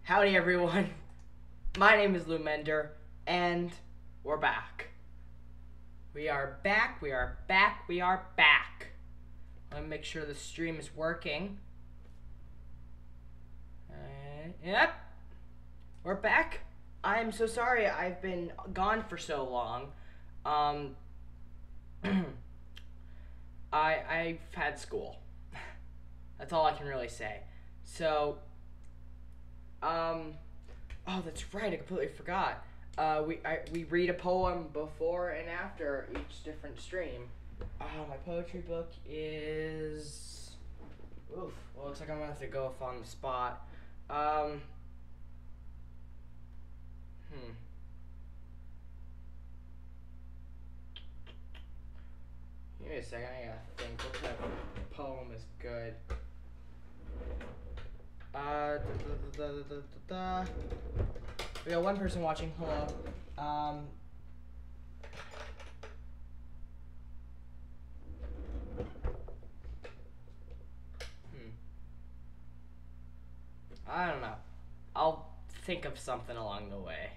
Howdy everyone, my name is Lumender, and we're back. We are back, we are back, we are back. Let me make sure the stream is working. Yep, we're back. I'm so sorry I've been gone for so long. I've had school. That's all I can really say. So, oh, that's right. I completely forgot. We read a poem before and after each different stream. My poetry book is. Oof. Well, looks like I'm gonna have to go off on the spot. Give me a second. I gotta think. What type of poem is good? We got one person watching. Hello. I don't know. I'll think of something along the way.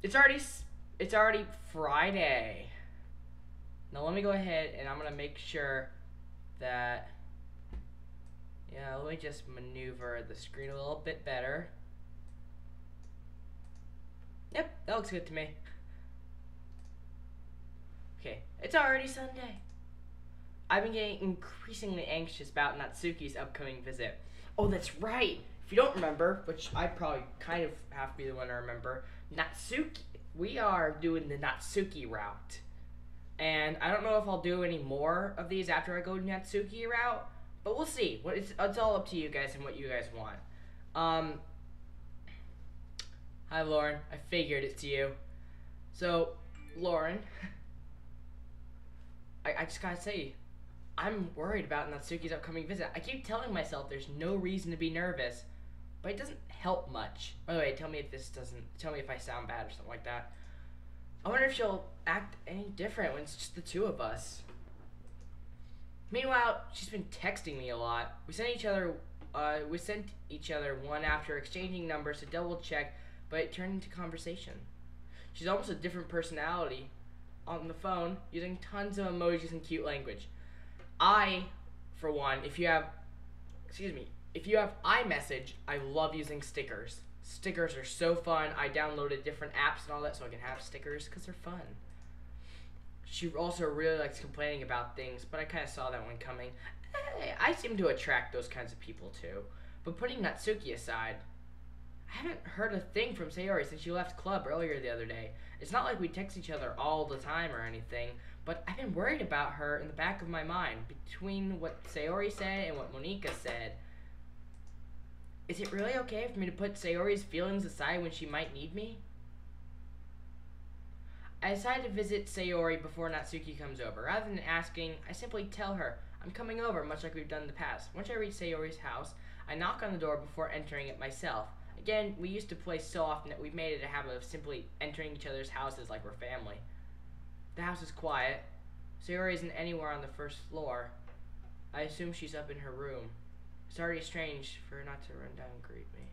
It's already Friday. Now let me go ahead and I'm gonna make sure that. Yeah, let me just maneuver the screen a little bit better. Yep, that looks good to me. Okay, it's already Sunday. I've been getting increasingly anxious about Natsuki's upcoming visit. Oh, that's right. If you don't remember, which I probably kind of have to be the one to remember, Natsuki. We are doing the Natsuki route. And I don't know if I'll do any more of these after I go Natsuki route. But we'll see. It's all up to you guys and what you guys want. Hi, Lauren. I figured it's you. So, Lauren, I just gotta say, I'm worried about Natsuki's upcoming visit. I keep telling myself there's no reason to be nervous, but it doesn't help much. By the way, tell me if I sound bad or something like that. I wonder if she'll act any different when it's just the two of us. Meanwhile, she's been texting me a lot. We sent each other one after exchanging numbers to double check, but it turned into conversation. She's almost a different personality on the phone, using tons of emojis and cute language. For one, if you have iMessage, I love using stickers. Stickers are so fun. I downloaded different apps and all that so I can have stickers because they're fun. She also really likes complaining about things, but I kind of saw that one coming. I seem to attract those kinds of people too. But putting Natsuki aside, I haven't heard a thing from Sayori since she left club earlier the other day. It's not like we text each other all the time or anything, but I've been worried about her in the back of my mind. Between what Sayori said and what Monika said, is it really okay for me to put Sayori's feelings aside when she might need me? I decided to visit Sayori before Natsuki comes over. Rather than asking, I simply tell her I'm coming over, much like we've done in the past. Once I reach Sayori's house, I knock on the door before entering it myself. Again, we used to play so often that we've made it a habit of simply entering each other's houses like we're family. The house is quiet. Sayori isn't anywhere on the first floor. I assume she's up in her room. It's already strange for her not to run down and greet me.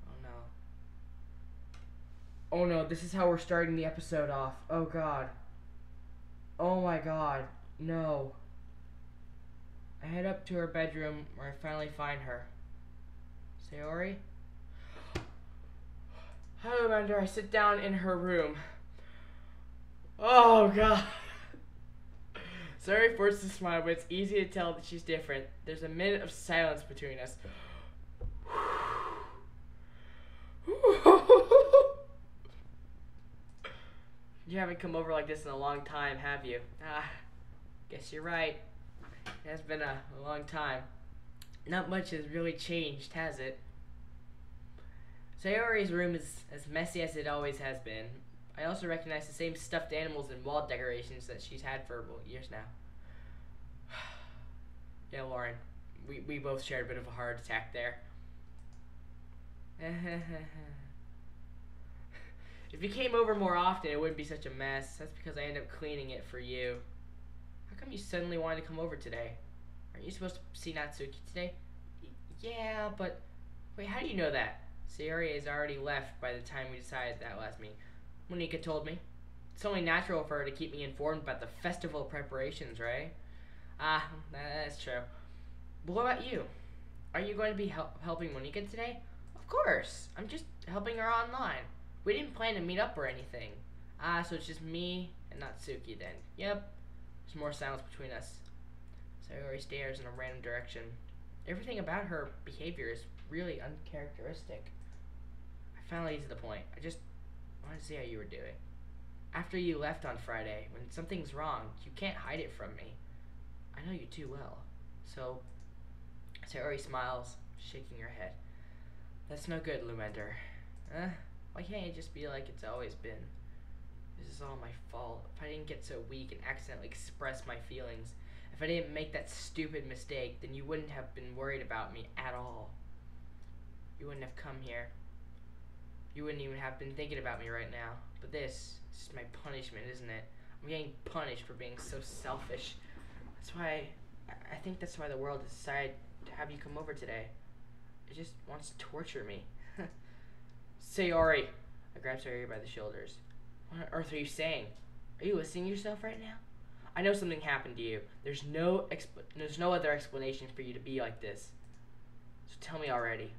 Oh no. Oh no, this is how we're starting the episode off. Oh god. Oh my god. No. I head up to her bedroom where I finally find her. Sayori? Hello, Amanda. I sit down in her room. Oh god. Sayori forces a smile, but it's easy to tell that she's different. There's a minute of silence between us. You haven't come over like this in a long time, have you? Guess you're right. It has been a long time. Not much has really changed, has it? Sayori's room is as messy as it always has been. I also recognize the same stuffed animals and wall decorations that she's had for years now. Yeah, Lauren, we both shared a bit of a heart attack there. If you came over more often, it wouldn't be such a mess. That's because I end up cleaning it for you. How come you suddenly wanted to come over today? Aren't you supposed to see Natsuki today? Yeah, but Wait, how do you know that? Sayori has already left by the time we decided that last meeting. Monika told me. It's only natural for her to keep me informed about the festival preparations, right? Ah, that's true. But what about you? Are you going to be helping Monika today? Of course. I'm just helping her online. We didn't plan to meet up or anything. Ah, so it's just me and Natsuki then. Yep. There's more silence between us. Sayori stares in a random direction. Everything about her behavior is really uncharacteristic. I finally get to the point. I just wanted to see how you were doing. After you left on Friday, when something's wrong, you can't hide it from me. I know you too well. So, Sayori smiles, shaking her head. That's no good, Lumender. Why can't it just be like it's always been? This is all my fault. If I didn't get so weak and accidentally express my feelings, if I didn't make that stupid mistake, then you wouldn't have been worried about me at all. You wouldn't have come here. You wouldn't even have been thinking about me right now. But this is my punishment, isn't it? I'm getting punished for being so selfish. That's why, I think that's why the world decided to have you come over today. It just wants to torture me. Sayori! I grab Sayori by the shoulders. What on earth are you saying? Are you listening to yourself right now? I know something happened to you. There's no other explanation for you to be like this. So tell me already.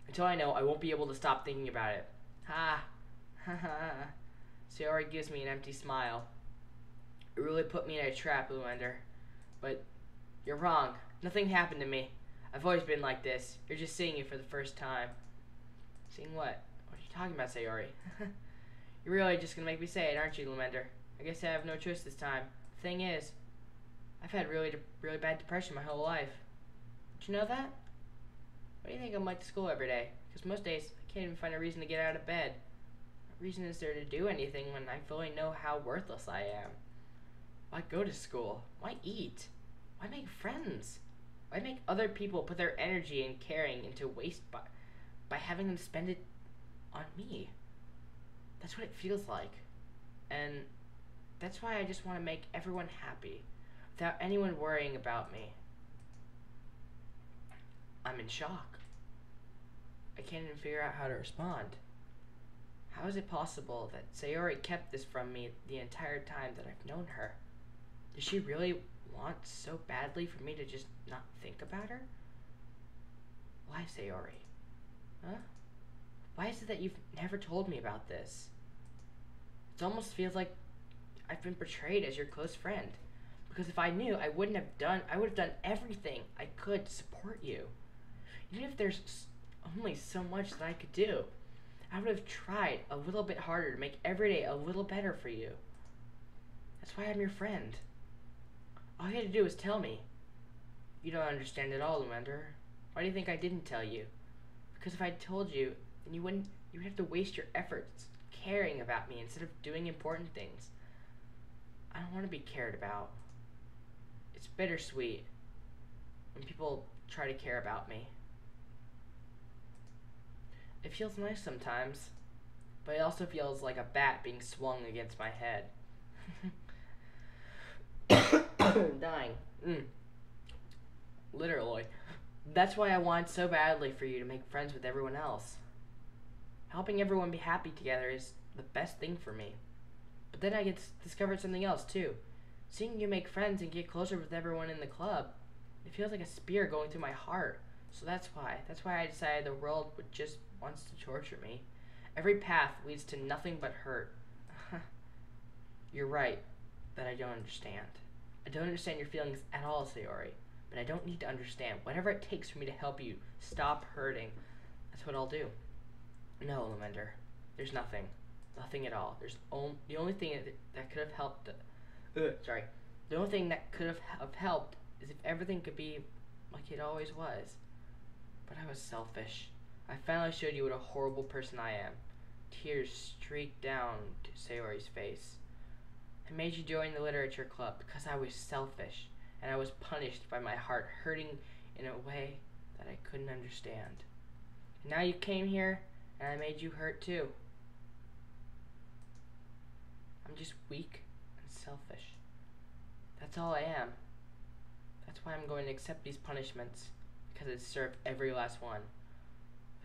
Until I know, I won't be able to stop thinking about it. Ha! Ha ha! Sayori gives me an empty smile. It really put me in a trap, Luender. But you're wrong. Nothing happened to me. I've always been like this. You're just seeing it for the first time. Seeing what? What are you talking about, Sayori? You're really just gonna make me say it, aren't you, Lumender? I guess I have no choice this time. The thing is, I've had really bad depression my whole life. Did you know that? Why do you think I'm like to school every day? Because most days, I can't even find a reason to get out of bed. What reason is there to do anything when I fully know how worthless I am? Why go to school? Why eat? Why make friends? Why make other people put their energy and caring into waste by having them spend it on me? That's what it feels like. And that's why I just want to make everyone happy, without anyone worrying about me. I'm in shock. I can't even figure out how to respond. How is it possible that Sayori kept this from me the entire time that I've known her? Does she really want so badly for me to just not think about her? Why, Sayori? Huh? Why is it that you've never told me about this? It almost feels like I've been portrayed as your close friend. Because if I knew, I would have done everything I could to support you. Even if there's only so much that I could do, I would have tried a little bit harder to make every day a little better for you. That's why I'm your friend. All you had to do was tell me. You don't understand at all, Lumender. Why do you think I didn't tell you? Because if I'd told you, then you would have to waste your efforts caring about me instead of doing important things. I don't want to be cared about. It's bittersweet when people try to care about me. It feels nice sometimes, but it also feels like a bat being swung against my head. Dying. Literally. That's why I want so badly for you to make friends with everyone else. Helping everyone be happy together is the best thing for me. But then I discovered something else too. Seeing you make friends and get closer with everyone in the club, it feels like a spear going through my heart. So that's why I decided the world would just wants to torture me. Every path leads to nothing but hurt. You're right that I don't understand. I don't understand your feelings at all, Sayori. But I don't need to understand. Whatever it takes for me to help you stop hurting, that's what I'll do. No, Lumender. There's nothing. Nothing at all. The only thing that could have helped. The only thing that could have helped is if everything could be like it always was. But I was selfish. I finally showed you what a horrible person I am. Tears streaked down to Sayori's face. I made you join the literature club because I was selfish, and I was punished by my heart hurting in a way that I couldn't understand. And now you came here, and I made you hurt too. I'm just weak and selfish. That's all I am. That's why I'm going to accept these punishments, because I deserve every last one.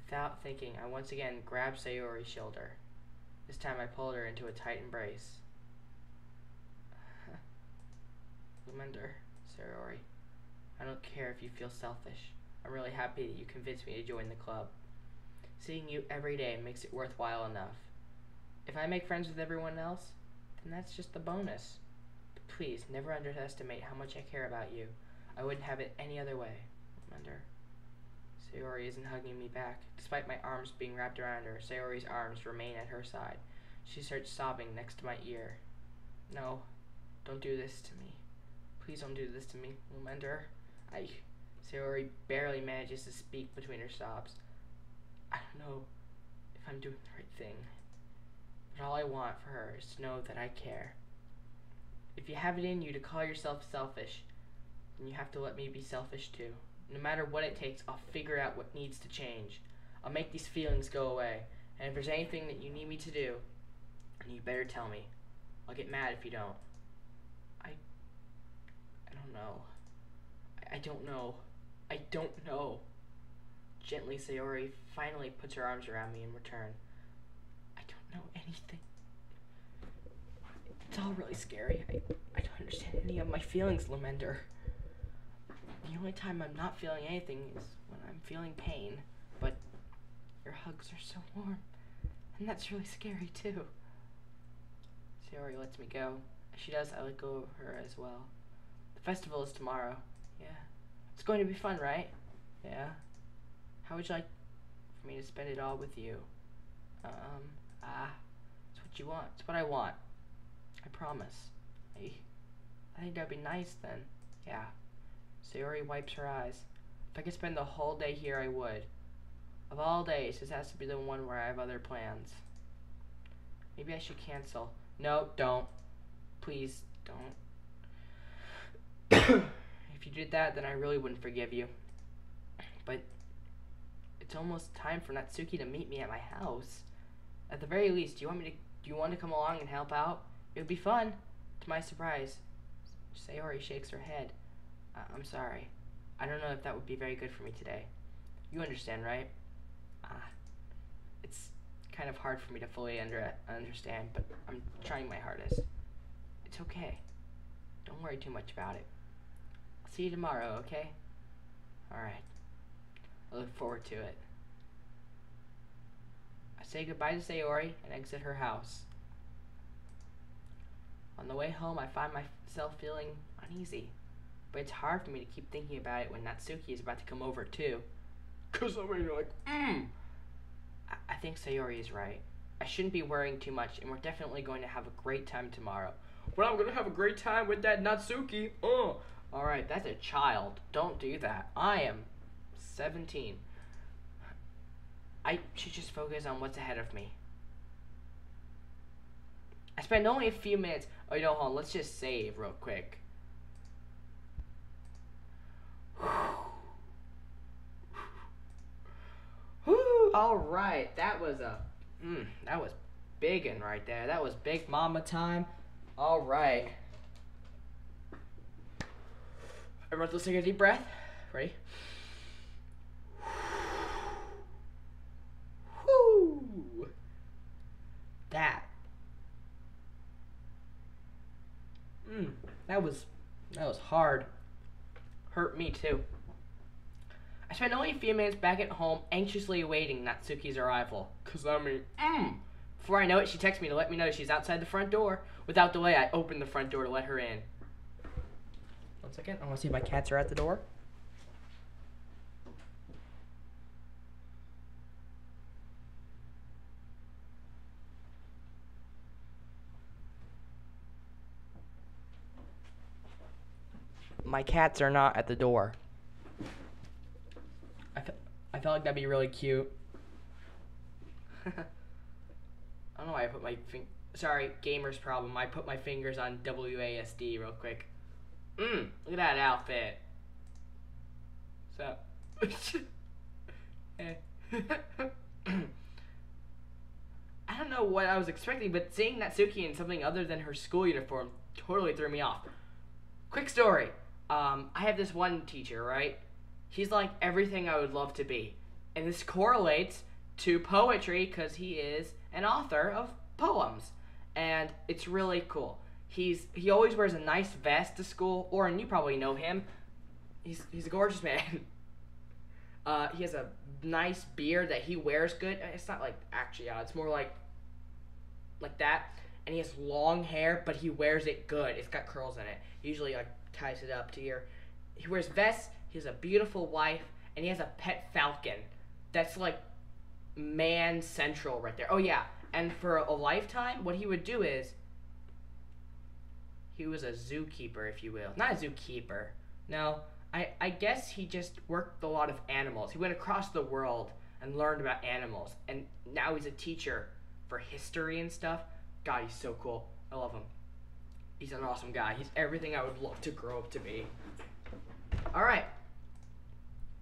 Without thinking, I once again grabbed Sayori's shoulder. This time I pulled her into a tight embrace. Lumender, Sayori, I don't care if you feel selfish. I'm really happy that you convinced me to join the club. Seeing you every day makes it worthwhile enough. If I make friends with everyone else, then that's just the bonus. But please, never underestimate how much I care about you. I wouldn't have it any other way. Lumender. Sayori isn't hugging me back. Despite my arms being wrapped around her, Sayori's arms remain at her side. She starts sobbing next to my ear. No, don't do this to me. Please don't do this to me, Lumender. Sayori barely manages to speak between her sobs. I don't know if I'm doing the right thing, but all I want for her is to know that I care. If you have it in you to call yourself selfish, then you have to let me be selfish too. No matter what it takes, I'll figure out what needs to change. I'll make these feelings go away, and if there's anything that you need me to do, then you better tell me. I'll get mad if you don't. I don't know. I don't know. I don't know. Gently, Sayori finally puts her arms around me in return. I don't know anything. It's all really scary. I don't understand any of my feelings, Lumender. The only time I'm not feeling anything is when I'm feeling pain. But your hugs are so warm. And that's really scary, too. Sayori lets me go. As she does, I let go of her as well. The festival is tomorrow. Yeah. It's going to be fun, right? Yeah. How would you like for me to spend it all with you? It's what you want. It's what I want. I promise. I think that'd be nice then. Yeah. Sayori wipes her eyes. If I could spend the whole day here, I would. Of all days, this has to be the one where I have other plans. Maybe I should cancel. No, don't. Please, don't. If you did that, then I really wouldn't forgive you. But it's almost time for Natsuki to meet me at my house. At the very least, do you want to come along and help out? It would be fun. To my surprise, Sayori shakes her head. I'm sorry. I don't know if that would be very good for me today. You understand, right? It's kind of hard for me to fully understand, but I'm trying my hardest. It's okay. Don't worry too much about it. I'll see you tomorrow, okay? Alright. I look forward to it. I say goodbye to Sayori and exit her house. On the way home, I find myself feeling uneasy. But it's hard for me to keep thinking about it when Natsuki is about to come over too. Cause I mean, like, I think Sayori is right. I shouldn't be worrying too much, and we're definitely going to have a great time tomorrow. But I'm gonna have a great time with that Natsuki. Alright, that's a child. Don't do that. I am 17. I should just focus on what's ahead of me. I spent only a few minutes. Oh, you know, hold on. Let's just save real quick. Alright, that was biggin' right there. That was big mama time. Alright. Everyone, let's take a deep breath. Ready? Whoo! That was hard. Hurt me too. I spent only a few minutes back at home anxiously awaiting Natsuki's arrival. Cause I mean, Before I know it, she texts me to let me know she's outside the front door. Without delay, I open the front door to let her in. 1 second, I wanna see if my cats are at the door. My cats are not at the door. I felt like that'd be really cute. I don't know why I put my sorry, gamer's problem. I put my fingers on WASD real quick. Look at that outfit. So, I don't know what I was expecting, but seeing Natsuki in something other than her school uniform totally threw me off. Quick story. I have this one teacher, right? He's like everything I would love to be. And this correlates to poetry because he is an author of poems, and it's really cool. He always wears a nice vest to school, and you probably know him. He's a gorgeous man. He has a nice beard that he wears good. It's not like actually, it's more like that. And he has long hair, but he wears it good. It's got curls in it. He usually like ties it up to here. He wears vests. He has a beautiful wife, and he has a pet falcon. That's like man central right there. Oh yeah, and for a lifetime, what he would do is he was a zookeeper, if you will. Not a zookeeper. No, I guess he just worked with a lot of animals. He went across the world and learned about animals, and now he's a teacher for history and stuff. God, he's so cool. I love him. He's an awesome guy. He's everything I would love to grow up to be. All right,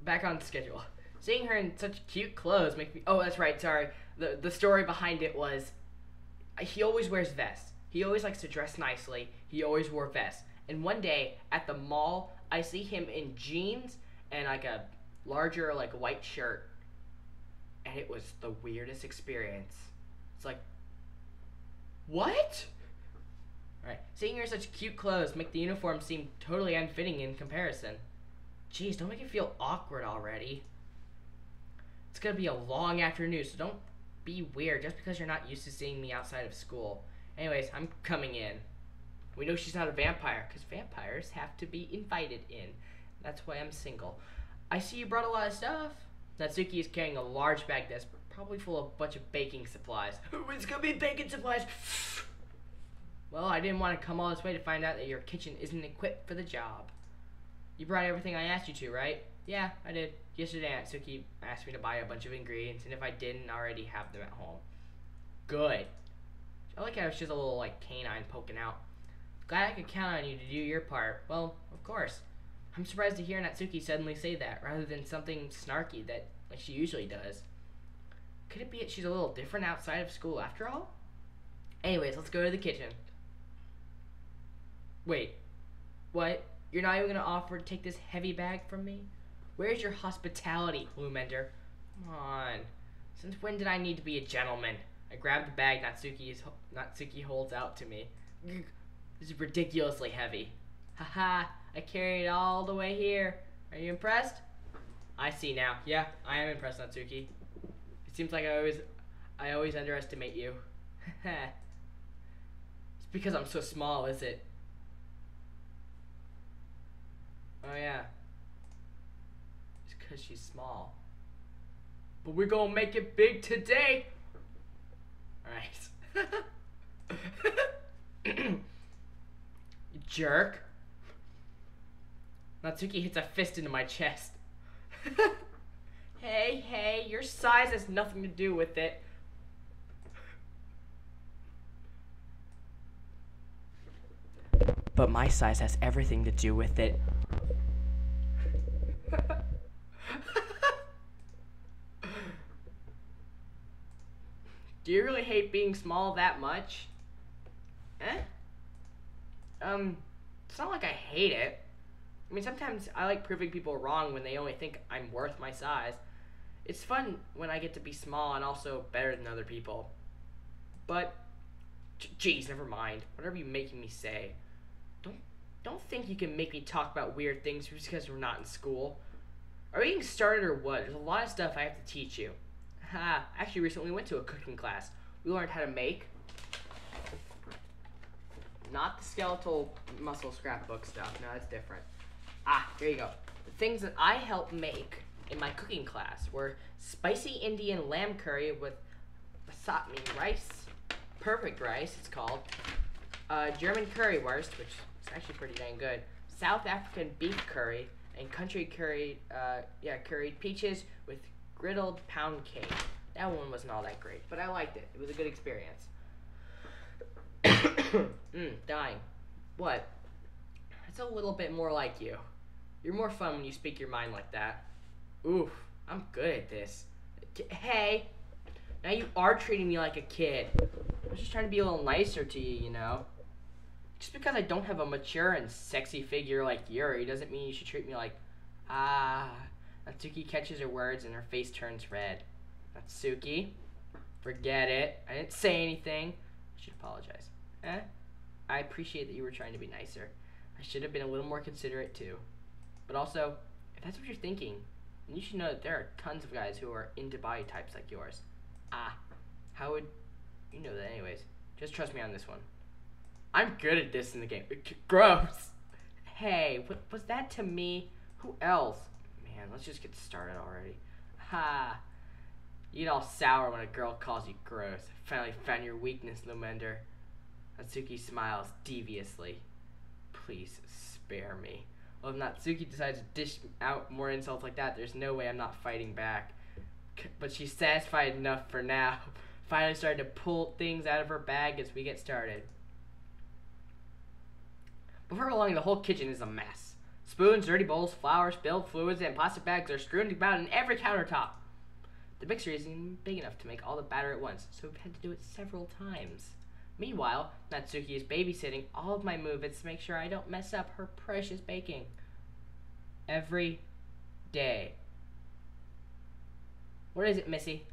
back on schedule. Seeing her in such cute clothes make me... Oh, that's right, sorry. The story behind it was he always wears vests. He always likes to dress nicely. He always wore vests. And one day at the mall, I see him in jeans and like a larger like white shirt. And it was the weirdest experience. It's like, what? Alright, seeing her in such cute clothes make the uniform seem totally unfitting in comparison. Jeez, don't make it feel awkward already. It's gonna be a long afternoon, so don't be weird just because you're not used to seeing me outside of school. Anyways, I'm coming in. We know she's not a vampire, because vampires have to be invited in. That's why I'm single. I see you brought a lot of stuff. Natsuki is carrying a large bag that's probably full of a bunch of baking supplies. It's gonna be baking supplies! Well, I didn't want to come all this way to find out that your kitchen isn't equipped for the job. You brought everything I asked you to, right? Yeah, I did. Yesterday, Natsuki asked me to buy a bunch of ingredients, and if I didn't already have them at home. Good. I like how she's a little, like, canine poking out. Glad I could count on you to do your part. Well, of course. I'm surprised to hear Natsuki suddenly say that, rather than something snarky that, like, she usually does. Could it be that she's a little different outside of school after all? Anyways, let's go to the kitchen. Wait. What? You're not even gonna offer to take this heavy bag from me? Where's your hospitality, Lumender? Come on. Since when did I need to be a gentleman? I grabbed the bag Natsuki holds out to me. This is ridiculously heavy. Haha, I carried it all the way here. Are you impressed? I see now. Yeah, I am impressed, Natsuki. It seems like I always underestimate you. It's because I'm so small, is it? Oh yeah. It's because she's small. But we're gonna make it big today! Alright. You jerk. Natsuki hits a fist into my chest. Hey, your size has nothing to do with it. But my size has everything to do with it. Do you really hate being small that much? It's not like I hate it. I mean, sometimes I like proving people wrong when they only think I'm worth my size. It's fun when I get to be small and also better than other people. But, geez, never mind. Whatever you're making me say. Don't think you can make me talk about weird things just because we're not in school. Are we getting started or what? There's a lot of stuff I have to teach you. Actually recently went to a cooking class. We learned how to make, not the skeletal muscle scrapbook stuff. No, that's different. Here you go. The things that I helped make in my cooking class were spicy Indian lamb curry with basmati rice, perfect rice it's called, German currywurst, which is actually pretty dang good, South African beef curry, and country curried peaches with griddled pound cake. That one wasn't all that great, but I liked it. It was a good experience. Dying. What? That's a little bit more like you. You're more fun when you speak your mind like that. Oof, I'm good at this. Hey, now you are treating me like a kid. I was just trying to be a little nicer to you, you know? Just because I don't have a mature and sexy figure like Yuri doesn't mean you should treat me like, Natsuki catches her words and her face turns red. Natsuki, forget it. I didn't say anything. I should apologize. I appreciate that you were trying to be nicer. I should have been a little more considerate too. But also, if that's what you're thinking, then you should know that there are tons of guys who are into body types like yours. How would you know that anyways? Just trust me on this one. I'm good at this in the game. Gross. Hey, was that to me? Who else? Man, let's just get started already. Ha. You get all sour when a girl calls you gross. Finally found your weakness, Lumender. Natsuki smiles deviously. Please spare me. Well, if Natsuki decides to dish out more insults like that, there's no way I'm not fighting back. But she's satisfied enough for now. Finally starting to pull things out of her bag as we get started. Before long, the whole kitchen is a mess. Spoons, dirty bowls, flour, spilled fluids, and plastic bags are strewn about in every countertop. The mixer isn't even big enough to make all the batter at once, so we've had to do it several times. Meanwhile, Natsuki is babysitting all of my movements to make sure I don't mess up her precious baking. Every day. What is it, Missy?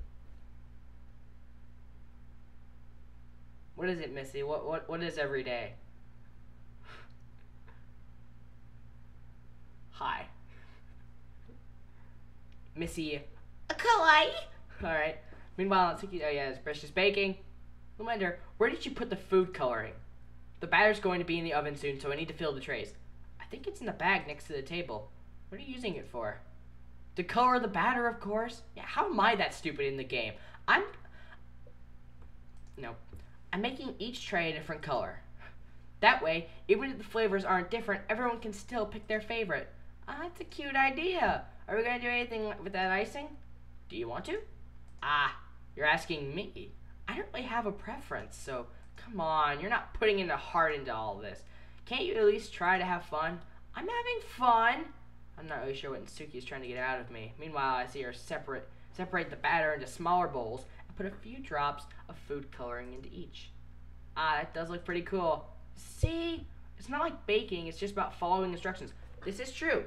What is it, Missy? What is every day? Hi. Missy. Kawaii. Alright. Meanwhile, Natsuki, oh yeah, it's precious baking. Lumender, where did you put the food coloring? The batter's going to be in the oven soon, so I need to fill the trays. I think it's in the bag next to the table. What are you using it for? To color the batter, of course. Yeah, how am I that stupid in the game? I'm making each tray a different color. That way, even if the flavors aren't different, everyone can still pick their favorite. That's a cute idea. Are we going to do anything with that icing? Do you want to? You're asking me. I don't really have a preference, so come on, you're not putting in the heart into all this. Can't you at least try to have fun? I'm having fun. I'm not really sure what Natsuki is trying to get out of me. Meanwhile, I see her separate the batter into smaller bowls and put a few drops of food coloring into each. That does look pretty cool. See? It's not like baking, it's just about following instructions. This is true.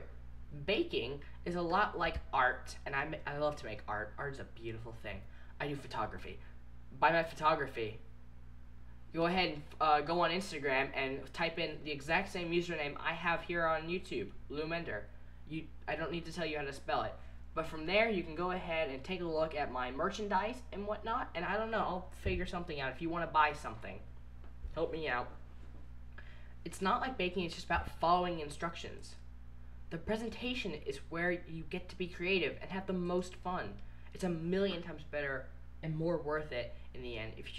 Baking is a lot like art, and I love to make art. Art is a beautiful thing. I do photography. By my photography, go ahead and go on Instagram and type in the exact same username I have here on YouTube, Lumender. I don't need to tell you how to spell it. But from there, you can go ahead and take a look at my merchandise and whatnot, and I don't know, I'll figure something out. If you want to buy something, help me out. It's not like baking, it's just about following instructions. The presentation is where you get to be creative and have the most fun. It's a million times better and more worth it in the end if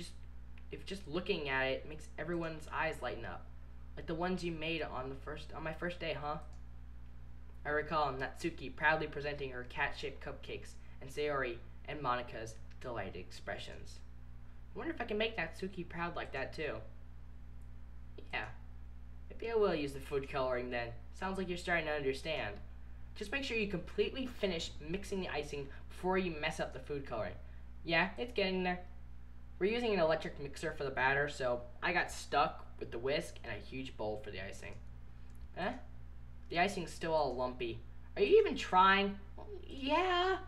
just looking at it makes everyone's eyes lighten up, like the ones you made on my first day, huh? I recall Natsuki proudly presenting her cat-shaped cupcakes and Sayori and Monika's delighted expressions. I wonder if I can make Natsuki proud like that too. Yeah, maybe I will use the food coloring then. Sounds like you're starting to understand. Just make sure you completely finish mixing the icing before you mess up the food coloring. Yeah, it's getting there. We're using an electric mixer for the batter, so I got stuck with the whisk and a huge bowl for the icing. The icing's still all lumpy. Are you even trying? Well, yeah.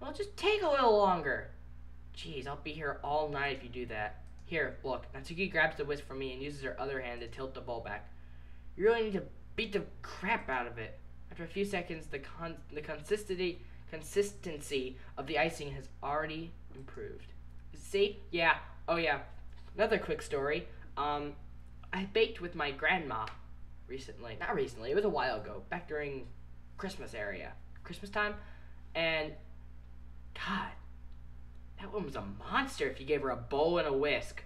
Well, just take a little longer. Jeez, I'll be here all night if you do that. Here, look. Natsuki grabs the whisk from me and uses her other hand to tilt the bowl back. You really need to beat the crap out of it. After a few seconds, the consistency of the icing has already improved. See? Yeah. Oh, yeah. Another quick story. I baked with my grandma recently. Not recently. It was a while ago. Back during Christmas time. And, God, that one was a monster if you gave her a bowl and a whisk.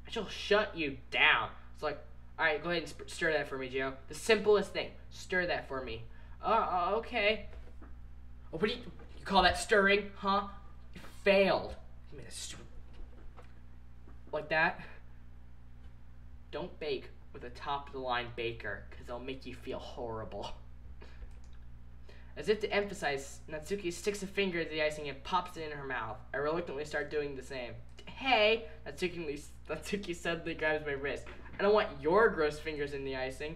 She'll shut you down. It's like, alright, go ahead and stir that for me, Joe. The simplest thing. Stir that for me. Okay. Oh, what do you call that stirring, huh? You failed. You made a stupid... Like that. Don't bake with a top-of-the-line baker, because they'll make you feel horrible. As if to emphasize, Natsuki sticks a finger to the icing and pops it in her mouth. I reluctantly start doing the same. Hey! Natsuki suddenly grabs my wrist. I don't want your gross fingers in the icing.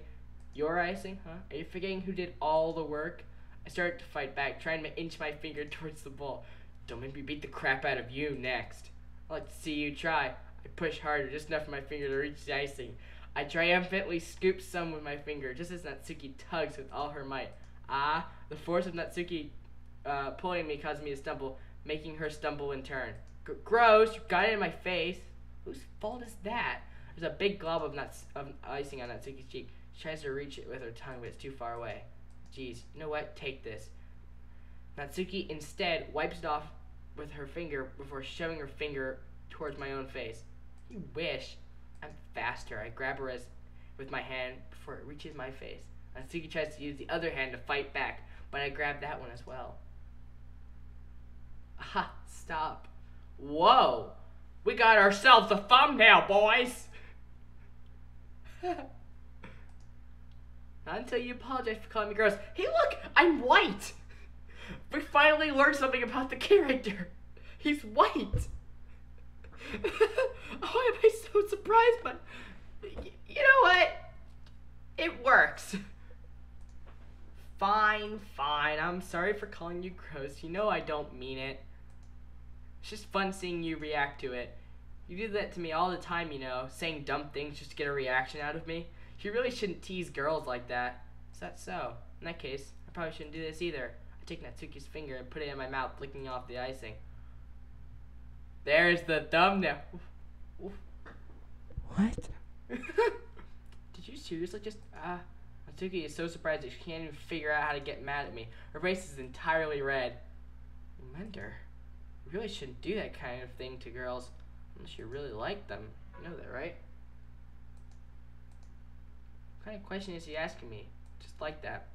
Your icing, huh? Are you forgetting who did all the work? I started to fight back, trying to inch my finger towards the bowl. Don't make me beat the crap out of you next. I'd like to see you try. I push harder, just enough for my finger to reach the icing. I triumphantly scoop some with my finger, just as Natsuki tugs with all her might. Ah, the force of Natsuki pulling me caused me to stumble, making her stumble in turn. Gross, you got it in my face. Whose fault is that? There's a big glob of icing on Natsuki's cheek. She tries to reach it with her tongue, but it's too far away. Jeez, you know what? Take this. Natsuki instead wipes it off with her finger before shoving her finger towards my own face. You wish. I'm faster. I grab her with my hand before it reaches my face. Natsuki tries to use the other hand to fight back, but I grab that one as well. Aha, stop. Whoa! We got ourselves a thumbnail, boys! Not until you apologize for calling me gross. Hey look! I'm white! We finally learned something about the character. He's white! Oh, am I so surprised? But you know what? It works. Fine. I'm sorry for calling you gross. You know I don't mean it. It's just fun seeing you react to it. You do that to me all the time, you know, saying dumb things just to get a reaction out of me. You really shouldn't tease girls like that. Is that so? In that case, I probably shouldn't do this either. I take Natsuki's finger and put it in my mouth, licking off the icing. There's the thumbnail. Oof. What? Did you seriously just, Natsuki is so surprised that she can't even figure out how to get mad at me. Her face is entirely red. Remender, you really shouldn't do that kind of thing to girls unless you really like them. You know that, right? What kind of question is he asking me? Just like that.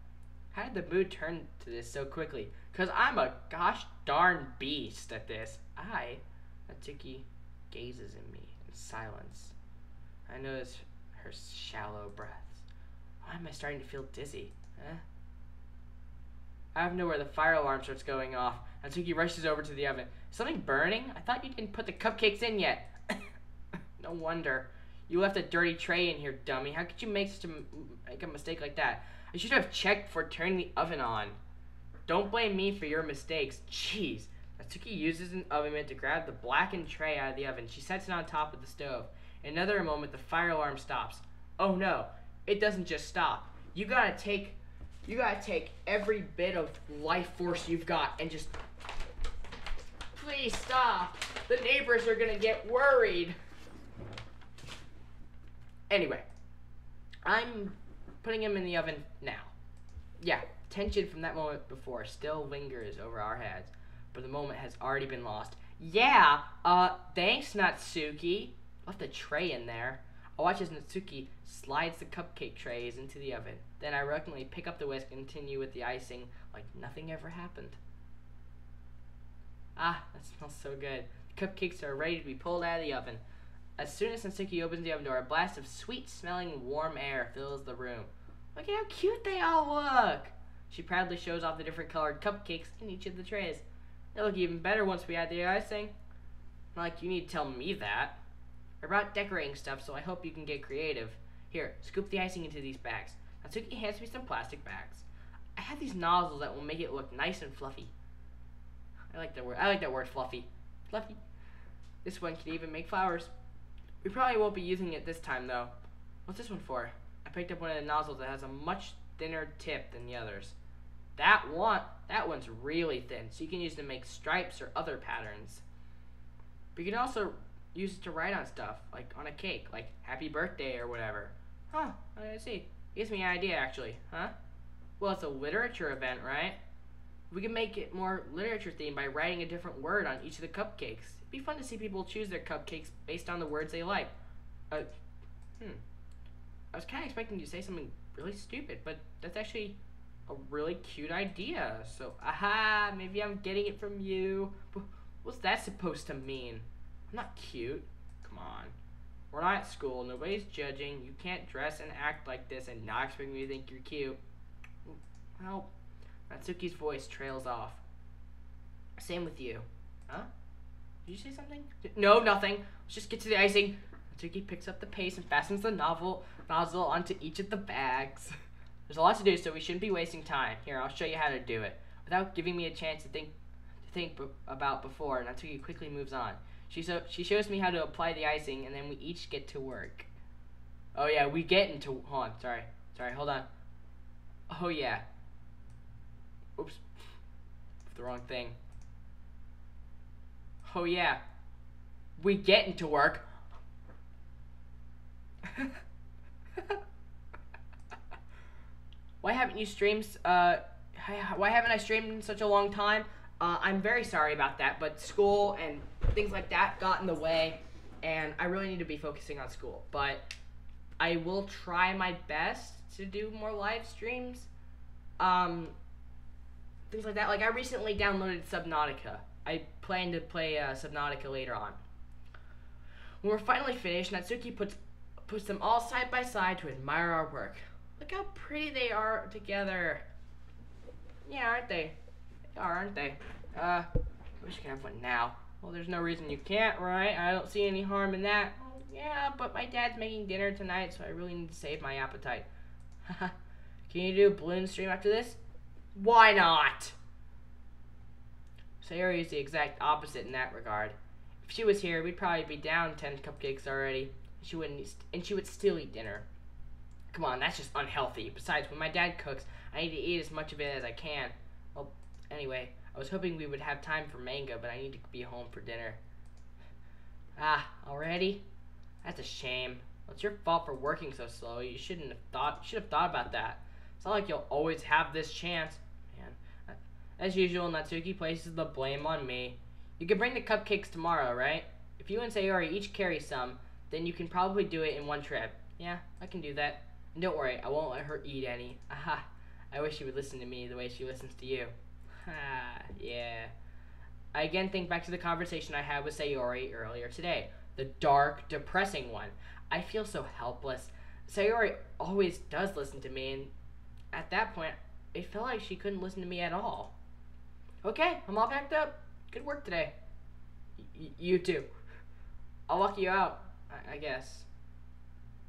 How did the mood turn to this so quickly? Because I'm a gosh darn beast at this. Natsuki gazes at me in silence. I notice her shallow breaths. Why am I starting to feel dizzy? Out of nowhere, the fire alarm starts going off. Natsuki rushes over to the oven. Is something burning? I thought you didn't put the cupcakes in yet. No wonder. You left a dirty tray in here, dummy. How could you make a mistake like that? I should have checked before turning the oven on. Don't blame me for your mistakes. Jeez. Natsuki uses an oven mitt to grab the blackened tray out of the oven. She sets it on top of the stove. In another moment, the fire alarm stops. Oh no, it doesn't just stop. You gotta take every bit of life force you've got and just... Please stop. The neighbors are gonna get worried. Anyway, I'm putting him in the oven now. Yeah, tension from that moment before still lingers over our heads, but the moment has already been lost. Yeah, thanks, Natsuki. Left a tray in there. I watch as Natsuki slides the cupcake trays into the oven. Then I reluctantly pick up the whisk and continue with the icing like nothing ever happened. Ah, that smells so good. The cupcakes are ready to be pulled out of the oven. As soon as Natsuki opens the oven door, a blast of sweet-smelling warm air fills the room. Look at how cute they all look! She proudly shows off the different colored cupcakes in each of the trays. They look even better once we add the icing. Not like you need to tell me that. I brought decorating stuff, so I hope you can get creative. Here, scoop the icing into these bags. Natsuki hands me some plastic bags. I have these nozzles that will make it look nice and fluffy. I like that word, fluffy. Fluffy. This one can even make flowers. We probably won't be using it this time, though. What's this one for? I picked up one of the nozzles that has a much thinner tip than the others. That one's really thin, so you can use it to make stripes or other patterns. But you can also use it to write on stuff, like on a cake, like happy birthday or whatever. Huh, I see. Gives me an idea, actually, huh? Well, it's a literature event, right? We can make it more literature themed by writing a different word on each of the cupcakes. It'd be fun to see people choose their cupcakes based on the words they like. I was kind of expecting you to say something really stupid, but that's actually a really cute idea. So, aha, maybe I'm getting it from you. What's that supposed to mean? I'm not cute. Come on. We're not at school. Nobody's judging. You can't dress and act like this and not expect me to think you're cute. Well, Natsuki's voice trails off. Same with you. Huh? Did you say something? No, nothing. Let's just get to the icing. Natsuki picks up the paste and fastens the nozzle onto each of the bags. There's a lot to do, so we shouldn't be wasting time. Here, I'll show you how to do it. Without giving me a chance to think about before, Natsuki quickly moves on. She shows me how to apply the icing, and then we each get to work. Oh yeah, we get into... Hold on, sorry, hold on. Oh yeah. Oops. The wrong thing. Oh yeah. We get into work. Why haven't you streamed, why haven't I streamed in such a long time? I'm very sorry about that, but school and things like that got in the way, and I really need to be focusing on school. But I will try my best to do more live streams. Things like that. Like, I recently downloaded Subnautica. I plan to play Subnautica later on. When we're finally finished, Natsuki puts them all side by side to admire our work. Look how pretty they are together. Yeah, aren't they? They are, aren't they? I wish I could have one now. Well, there's no reason you can't, right? I don't see any harm in that. Yeah, but my dad's making dinner tonight, so I really need to save my appetite. Haha. Can you do a balloon stream after this? Why not? Sayori is the exact opposite in that regard. If she was here, we'd probably be down 10 cupcakes already. She would still eat dinner. Come on, that's just unhealthy. Besides, when my dad cooks, I need to eat as much of it as I can. Well, anyway, I was hoping we would have time for manga, but I need to be home for dinner. Ah, already? That's a shame. Well, it's your fault for working so slow. You should have thought about that. It's not like you'll always have this chance. Man. As usual, Natsuki places the blame on me. You can bring the cupcakes tomorrow, right? If you and Sayori each carry some, then you can probably do it in one trip. Yeah, I can do that. And don't worry, I won't let her eat any. Aha. I wish she would listen to me the way she listens to you. Ha, yeah. I again think back to the conversation I had with Sayori earlier today. The dark, depressing one. I feel so helpless. Sayori always does listen to me, and at that point, it felt like she couldn't listen to me at all. Okay, I'm all packed up. Good work today. You too. I'll walk you out, I guess.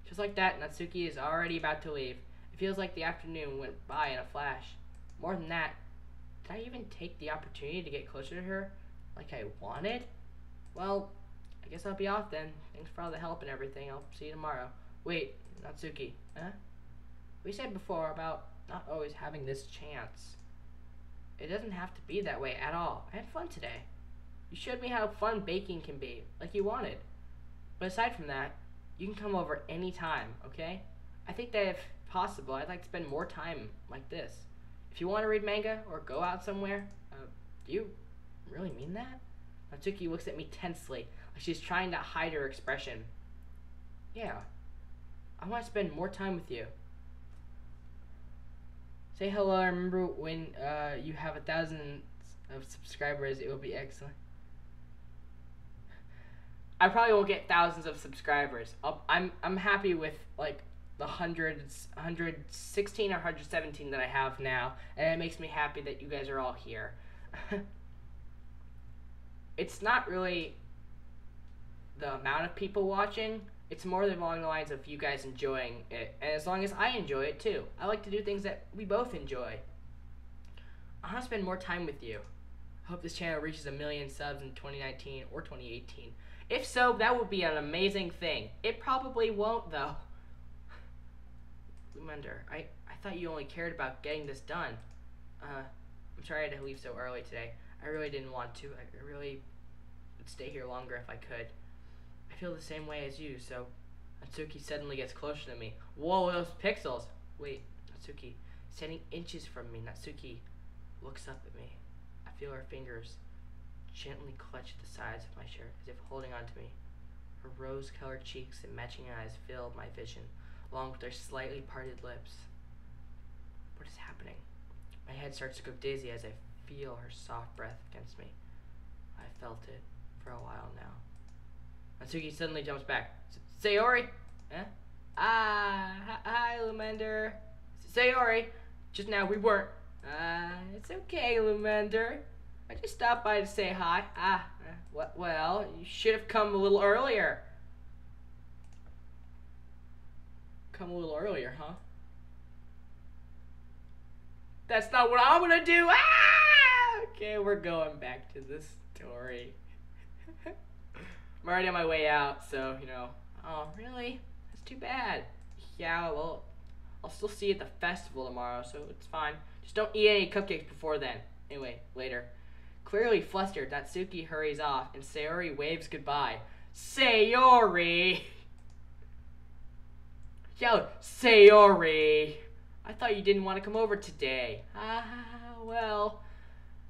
Just like that, Natsuki is already about to leave. It feels like the afternoon went by in a flash. More than that, did I even take the opportunity to get closer to her like I wanted? Well, I guess I'll be off then. Thanks for all the help and everything. I'll see you tomorrow. Wait, Natsuki, huh? We said before about not always having this chance. It doesn't have to be that way at all. I had fun today. You showed me how fun baking can be, like you wanted. But aside from that, you can come over any time, okay? I think that if possible, I'd like to spend more time like this. If you want to read manga or go out somewhere, do you really mean that? Natsuki looks at me tensely, like she's trying to hide her expression. Yeah, I want to spend more time with you. Say hello. I remember when you have 1,000 of subscribers, it will be excellent. I probably won't get thousands of subscribers. I'm happy with like the 116 or 117 that I have now, and it makes me happy that you guys are all here. It's not really the amount of people watching. It's more along the lines of you guys enjoying it, and as long as I enjoy it too. I like to do things that we both enjoy. I want to spend more time with you. I hope this channel reaches 1 million subs in 2019 or 2018. If so, that would be an amazing thing. It probably won't, though. Lumender, I thought you only cared about getting this done. I'm sorry I had to leave so early today. I really didn't want to. I really would stay here longer if I could. I feel the same way as you, so... Natsuki suddenly gets closer to me. Whoa, those pixels! Wait, Natsuki. Standing inches from me, Natsuki looks up at me. I feel her fingers gently clutch at the sides of my shirt, as if holding on to me. Her rose-colored cheeks and matching eyes fill my vision, along with her slightly parted lips. What is happening? My head starts to go dizzy as I feel her soft breath against me. I felt it for a while now. Natsuki suddenly jumps back. Sayori? Huh? Hi, Lumender. Sayori. Just now we weren't. It's okay, Lumender. I just stopped by to say hi. Well, you should have come a little earlier. Come a little earlier, huh? That's not what I'm gonna do. Ah! Okay, we're going back to the story. I'm already on my way out, so, you know. Oh, really? That's too bad. Yeah, well, I'll still see you at the festival tomorrow, so it's fine. Just don't eat any cupcakes before then. Anyway, later. Clearly flustered, Natsuki hurries off, and Sayori waves goodbye. Sayori! Yo, Sayori! I thought you didn't want to come over today. Well,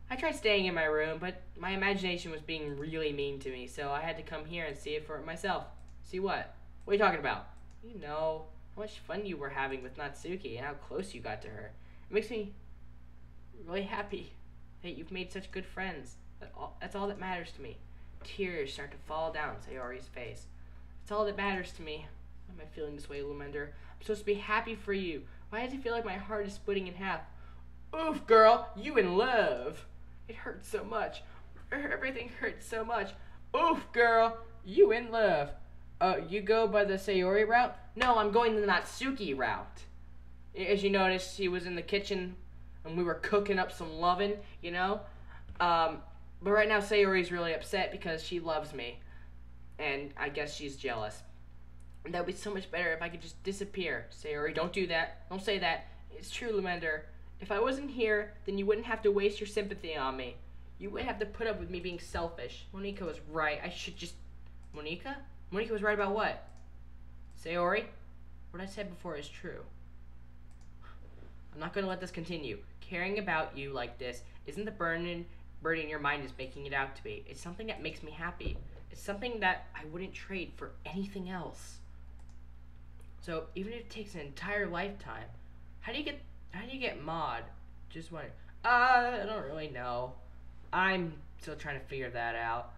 I tried staying in my room, but my imagination was being really mean to me, so I had to come here and see it for myself. See what? What are you talking about? You know, how much fun you were having with Natsuki and how close you got to her. It makes me really happy that you've made such good friends. That's all that matters to me. Tears start to fall down Sayori's face. That's all that matters to me. Why am I feeling this way, Lumender? I'm supposed to be happy for you. Why does it feel like my heart is splitting in half? Oof, girl, you in love. It hurts so much. Everything hurts so much. Oof, girl, you in love. You go by the Sayori route? No, I'm going the Natsuki route. As you noticed, she was in the kitchen and we were cooking up some lovin', you know? But right now Sayori's really upset because she loves me. And I guess she's jealous. That would be so much better if I could just disappear. Sayori, don't do that. Don't say that. It's true, Lumender. If I wasn't here, then you wouldn't have to waste your sympathy on me. You wouldn't have to put up with me being selfish. Monika was right. I should just... Monika? Monika was right about what? Sayori? What I said before is true. I'm not going to let this continue. Caring about you like this isn't the burden your mind is making it out to be. It's something that makes me happy. It's something that I wouldn't trade for anything else. So even if it takes an entire lifetime, how do you get Maud? Just wondering. I don't really know. I'm still trying to figure that out.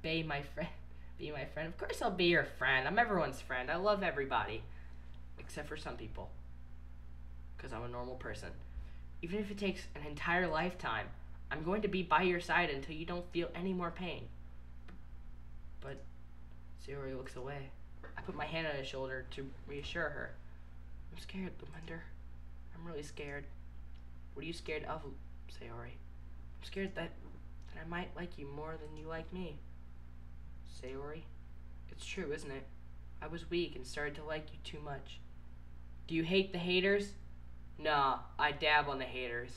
Be my friend. Be my friend. Of course I'll be your friend. I'm everyone's friend. I love everybody. Except for some people. Because I'm a normal person. Even if it takes an entire lifetime, I'm going to be by your side until you don't feel any more pain. But Sayori looks away. I put my hand on his shoulder to reassure her. I'm scared, Lumender. I'm really scared. What are you scared of, Sayori? I'm scared that I might like you more than you like me. Sayori, it's true, isn't it? I was weak and started to like you too much. Do you hate the haters? Nah, I dab on the haters.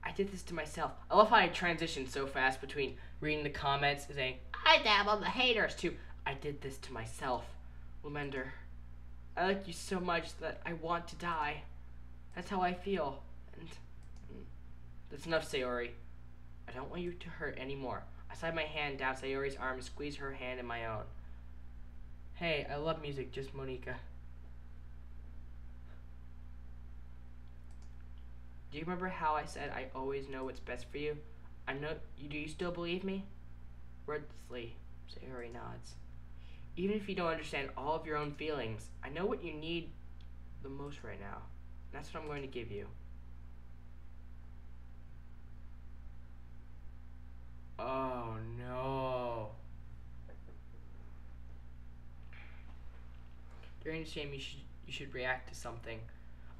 I did this to myself. I love how I transitioned so fast between reading the comments and saying, I dab on the haters, to I did this to myself. Lumender, I like you so much that I want to die. That's how I feel. And that's enough, Sayori. I don't want you to hurt anymore. I slide my hand down Sayori's arm and squeeze her hand in my own. Hey, I love music, just Monika. Do you remember how I said I always know what's best for you? I know you. Do you still believe me? Wordlessly, Sayori nods. Even if you don't understand all of your own feelings, I know what you need the most right now. And that's what I'm going to give you. Oh no. During the stream, you should react to something.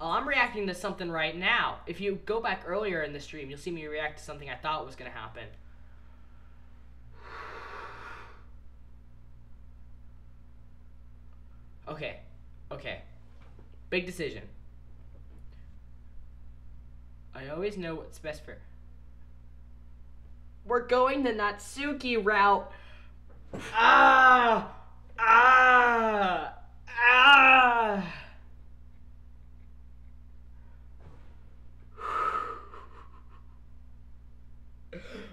Oh, I'm reacting to something right now. If you go back earlier in the stream, you'll see me react to something I thought was going to happen. Okay. Big decision. I always know what's best for... We're going the Natsuki route.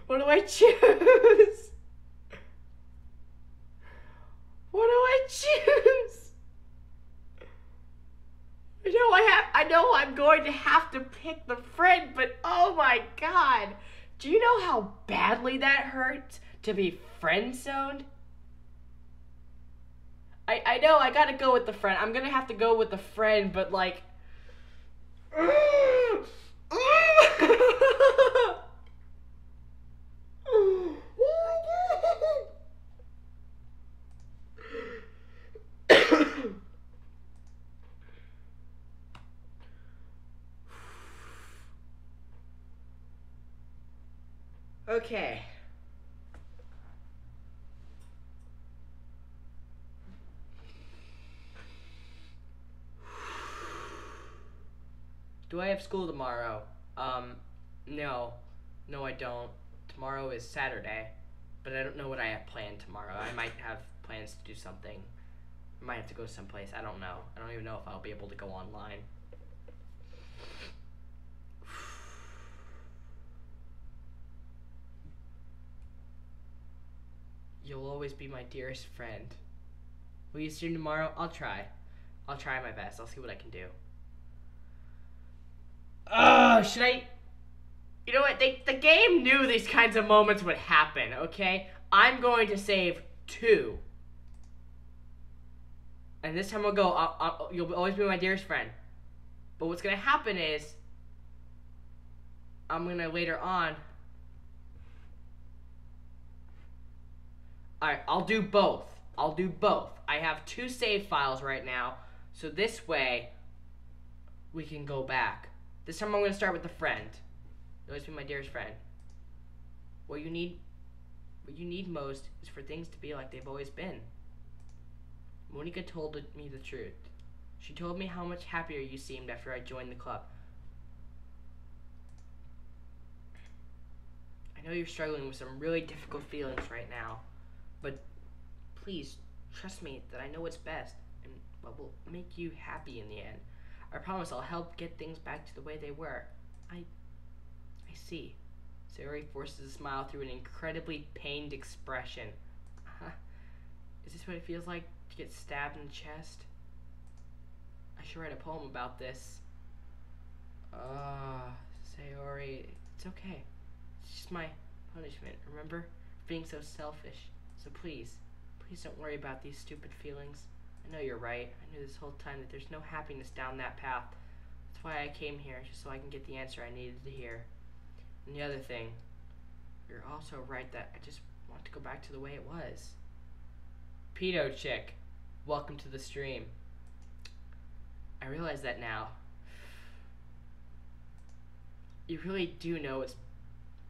What do I choose? What do I choose? I know I'm going to have to pick the friend, but oh my god. Do you know how badly that hurts to be friend-zoned? I know I gotta go with the friend. I'm gonna have to go with the friend, but like... Okay. Do I have school tomorrow? No. No, I don't. Tomorrow is Saturday, but I don't know what I have planned tomorrow. I might have plans to do something. I might have to go someplace. I don't know. I don't even know if I'll be able to go online. You'll always be my dearest friend. Will you stream tomorrow? I'll try. I'll try my best. I'll see what I can do. Should I? You know what? The game knew these kinds of moments would happen, okay? I'm going to save 2. And this time I'll go, you'll always be my dearest friend. But what's going to happen is, I'm going to later on... Alright, I'll do both. I'll do both. I have 2 save files right now, so this way, we can go back. This time I'm going to start with the friend. You'll always be my dearest friend. What you need most is for things to be like they've always been. Monica told me the truth. She told me how much happier you seemed after I joined the club. I know you're struggling with some really difficult feelings right now, but please trust me that I know what's best and what will make you happy in the end. I promise I'll help get things back to the way they were. I see. Sayori forces a smile through an incredibly pained expression. Is this what it feels like to get stabbed in the chest? I should write a poem about this. Sayori, it's okay. It's just my punishment, remember? For being so selfish. So please don't worry about these stupid feelings. I know you're right. I knew this whole time that there's no happiness down that path. That's why I came here, just so I can get the answer I needed to hear. And the other thing, you're also right that I just want to go back to the way it was. Pedo Chick, welcome to the stream. I realize that now. You really do know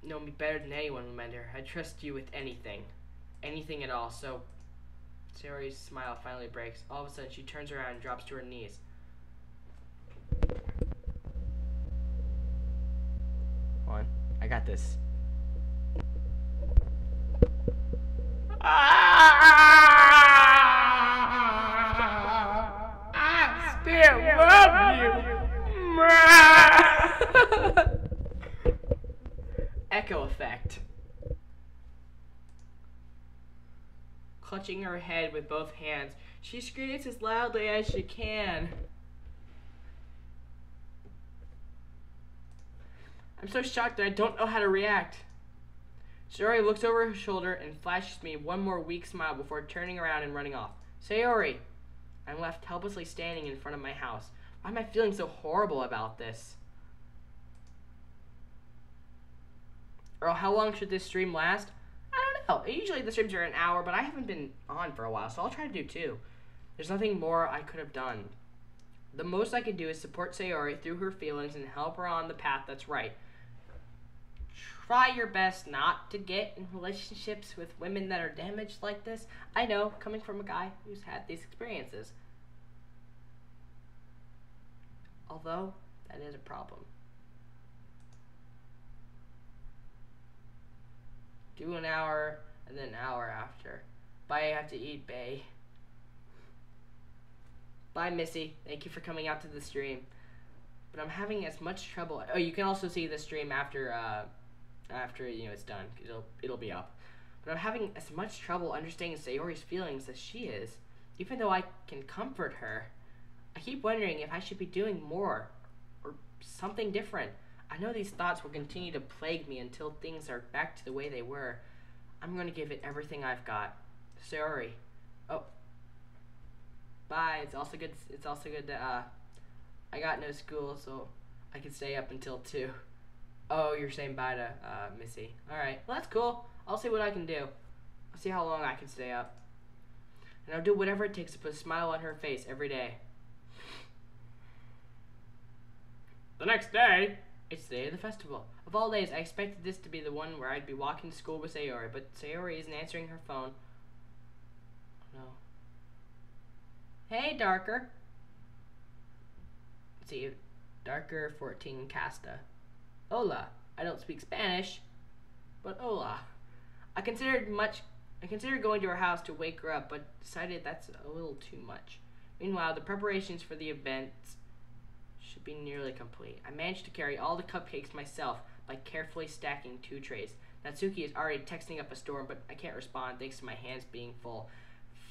me better than anyone, Mender. I trust you with anything. Anything at all, so... Sayori's smile finally breaks. All of a sudden, she turns around and drops to her knees. Hold on. I got this. I still love you. Echo effect. Clutching her head with both hands, she screams as loudly as she can. I'm so shocked that I don't know how to react. Sayori looks over her shoulder and flashes me one more weak smile before turning around and running off. Sayori! I'm left helplessly standing in front of my house. Why am I feeling so horrible about this? Earl, how long should this stream last? I don't know. Usually the streams are an hour, but I haven't been on for a while, so I'll try to do 2. There's nothing more I could have done. The most I can do is support Sayori through her feelings and help her on the path that's right. Try your best not to get in relationships with women that are damaged like this. I know, coming from a guy who's had these experiences. Although, that is a problem. Do an hour, and then an hour after. Bye, I have to eat, bae. Bye, Missy. Thank you for coming out to the stream. But I'm having as much trouble. Oh, you can also see the stream after it's done. It'll be up. But I'm having as much trouble understanding Sayori's feelings as she is. Even though I can comfort her, I keep wondering if I should be doing more or something different. I know these thoughts will continue to plague me until things are back to the way they were. I'm going to give it everything I've got. Sayori. Oh. Bye. It's also good to, I got no school, so I can stay up until 2. Oh, you're saying bye to, Missy. Alright. Well, that's cool. I'll see what I can do. I'll see how long I can stay up. And I'll do whatever it takes to put a smile on her face every day. The next day, It's the day of the festival. Of all days, I expected this to be the one where I'd be walking to school with Sayori, but Sayori isn't answering her phone. No. Hey, Darker. Let's see, Darker 14 Casta. Hola. I don't speak Spanish, but hola. I considered going to her house to wake her up, but decided that's a little too much. Meanwhile, the preparations for the event should be nearly complete. I managed to carry all the cupcakes myself by carefully stacking 2 trays. Natsuki is already texting up a storm, but I can't respond thanks to my hands being full.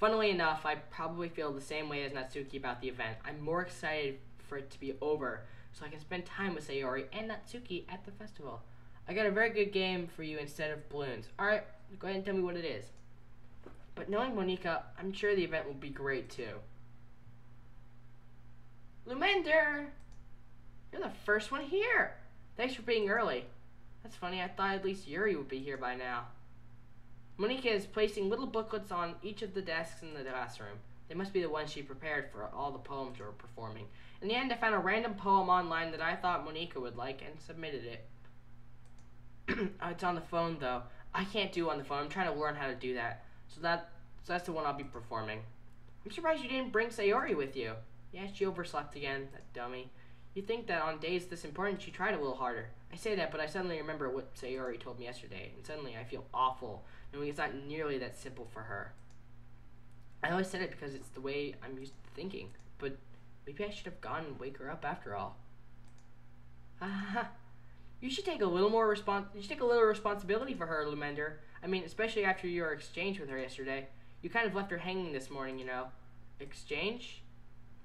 Funnily enough, I probably feel the same way as Natsuki about the event. I'm more excited for it to be over, so I can spend time with Sayori and Natsuki at the festival. I got a very good game for you instead of balloons. Alright, go ahead and tell me what it is. But knowing Monika, I'm sure the event will be great too. Lumender! You're the first one here! Thanks for being early. That's funny, I thought at least Yuri would be here by now. Monika is placing little booklets on each of the desks in the classroom. They must be the ones she prepared for all the poems we're performing. In the end, I found a random poem online that I thought Monika would like and submitted it. It's on the phone though. I can't do it on the phone. I'm trying to learn how to do that. So that's the one I'll be performing. I'm surprised you didn't bring Sayori with you. Yeah, she overslept again, that dummy. You'd think that on days this important she tried a little harder. I say that, but I suddenly remember what Sayori told me yesterday, and suddenly I feel awful, knowing it's not nearly that simple for her. I always said it because it's the way I'm used to thinking, but maybe I should have gone and wake her up after all. You should take a little responsibility for her, Lumender. I mean, especially after your exchange with her yesterday. You kind of left her hanging this morning, you know. Exchange?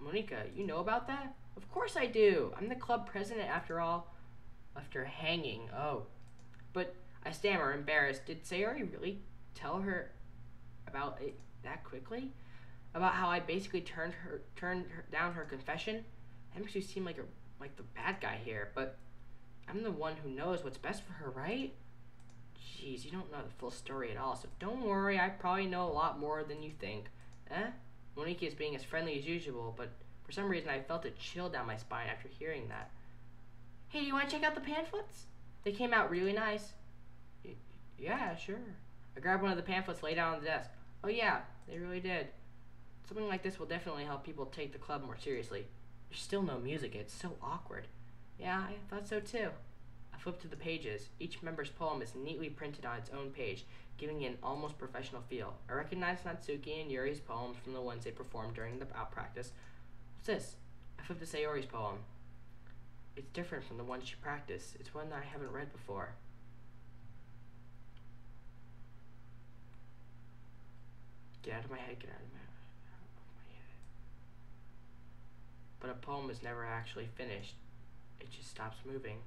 Monika, you know about that? Of course I do. I'm the club president after all. Left her hanging. Oh. But I stammer, embarrassed. Did Sayori really tell her about it that quickly? About how I basically turned down her confession? That makes me seem like the bad guy here, but I'm the one who knows what's best for her, right? Jeez, you don't know the full story at all, so don't worry, I probably know a lot more than you think. Monika is being as friendly as usual, but for some reason I felt a chill down my spine after hearing that. Hey, do you want to check out the pamphlets? They came out really nice. Yeah, sure. I grabbed one of the pamphlets laid out on the desk. Oh yeah, they really did. Something like this will definitely help people take the club more seriously. There's still no music, it's so awkward. Yeah, I thought so too. I flipped to the pages. Each member's poem is neatly printed on its own page, giving it an almost professional feel. I recognized Natsuki and Yuri's poems from the ones they performed during the out practice. What's this? I flipped to Sayori's poem. It's different from the one she practiced. It's one that I haven't read before. Get out of my head, get out of my head. But a poem is never actually finished. It just stops moving.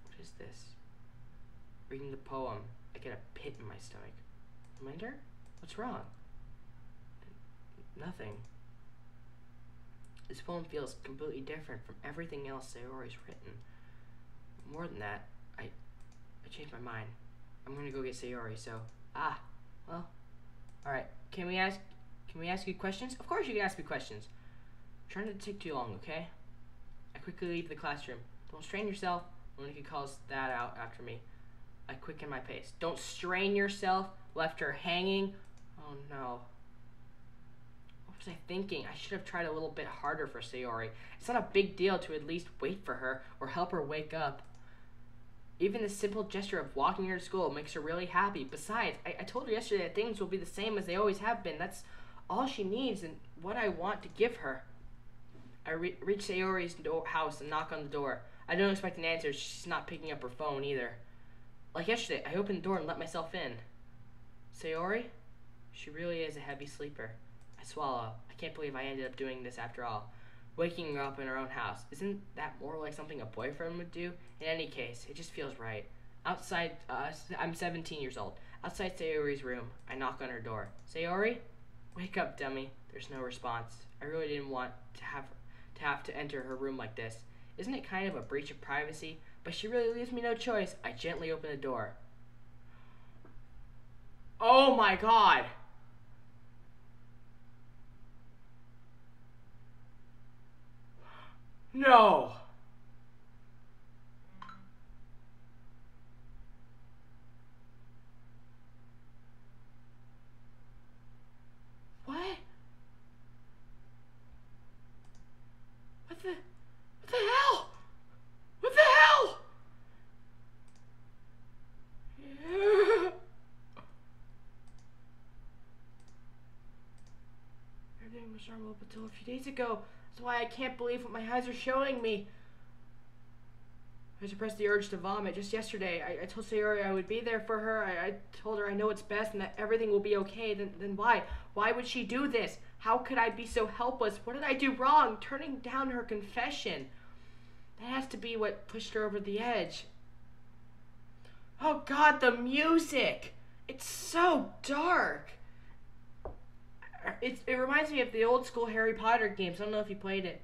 What is this? Reading the poem, I get a pit in my stomach. Commander? What's wrong? Nothing. This poem feels completely different from everything else Sayori's written. More than that, I changed my mind. I'm gonna go get Sayori, so well. Alright, can we ask you questions? Of course you can ask me questions. I'm trying not to take too long, okay? I quickly leave the classroom. Don't strain yourself. Monika calls that out after me. I quicken my pace. Don't strain yourself. Left her hanging. Oh no. What was I thinking? I should have tried a little bit harder for Sayori. It's not a big deal to at least wait for her or help her wake up. Even the simple gesture of walking her to school makes her really happy. Besides, I told her yesterday that things will be the same as they always have been. That's all she needs and what I want to give her. I reach Sayori's house and knock on the door. I don't expect an answer. She's not picking up her phone either. Like yesterday, I opened the door and let myself in. Sayori? She really is a heavy sleeper. I swallow. I can't believe I ended up doing this after all. Waking her up in her own house. Isn't that more like something a boyfriend would do? In any case, it just feels right. Outside, I'm 17 years old. Outside Sayori's room, I knock on her door. Sayori? Wake up, dummy. There's no response. I really didn't want to have to enter her room like this. Isn't it kind of a breach of privacy? But she really leaves me no choice. I gently open the door. Oh my god! No. What? What the? What the hell? What the hell? Everything was normal up until a few days ago. That's why I can't believe what my eyes are showing me. I suppressed the urge to vomit. Just yesterday, I told Sayori I would be there for her. I told her I know what's best and that everything will be okay. Then why? Why would she do this? How could I be so helpless? What did I do wrong? Turning down her confession. That has to be what pushed her over the edge. Oh God, the music! It's so dark. It reminds me of the old school Harry Potter games. I don't know if you played it.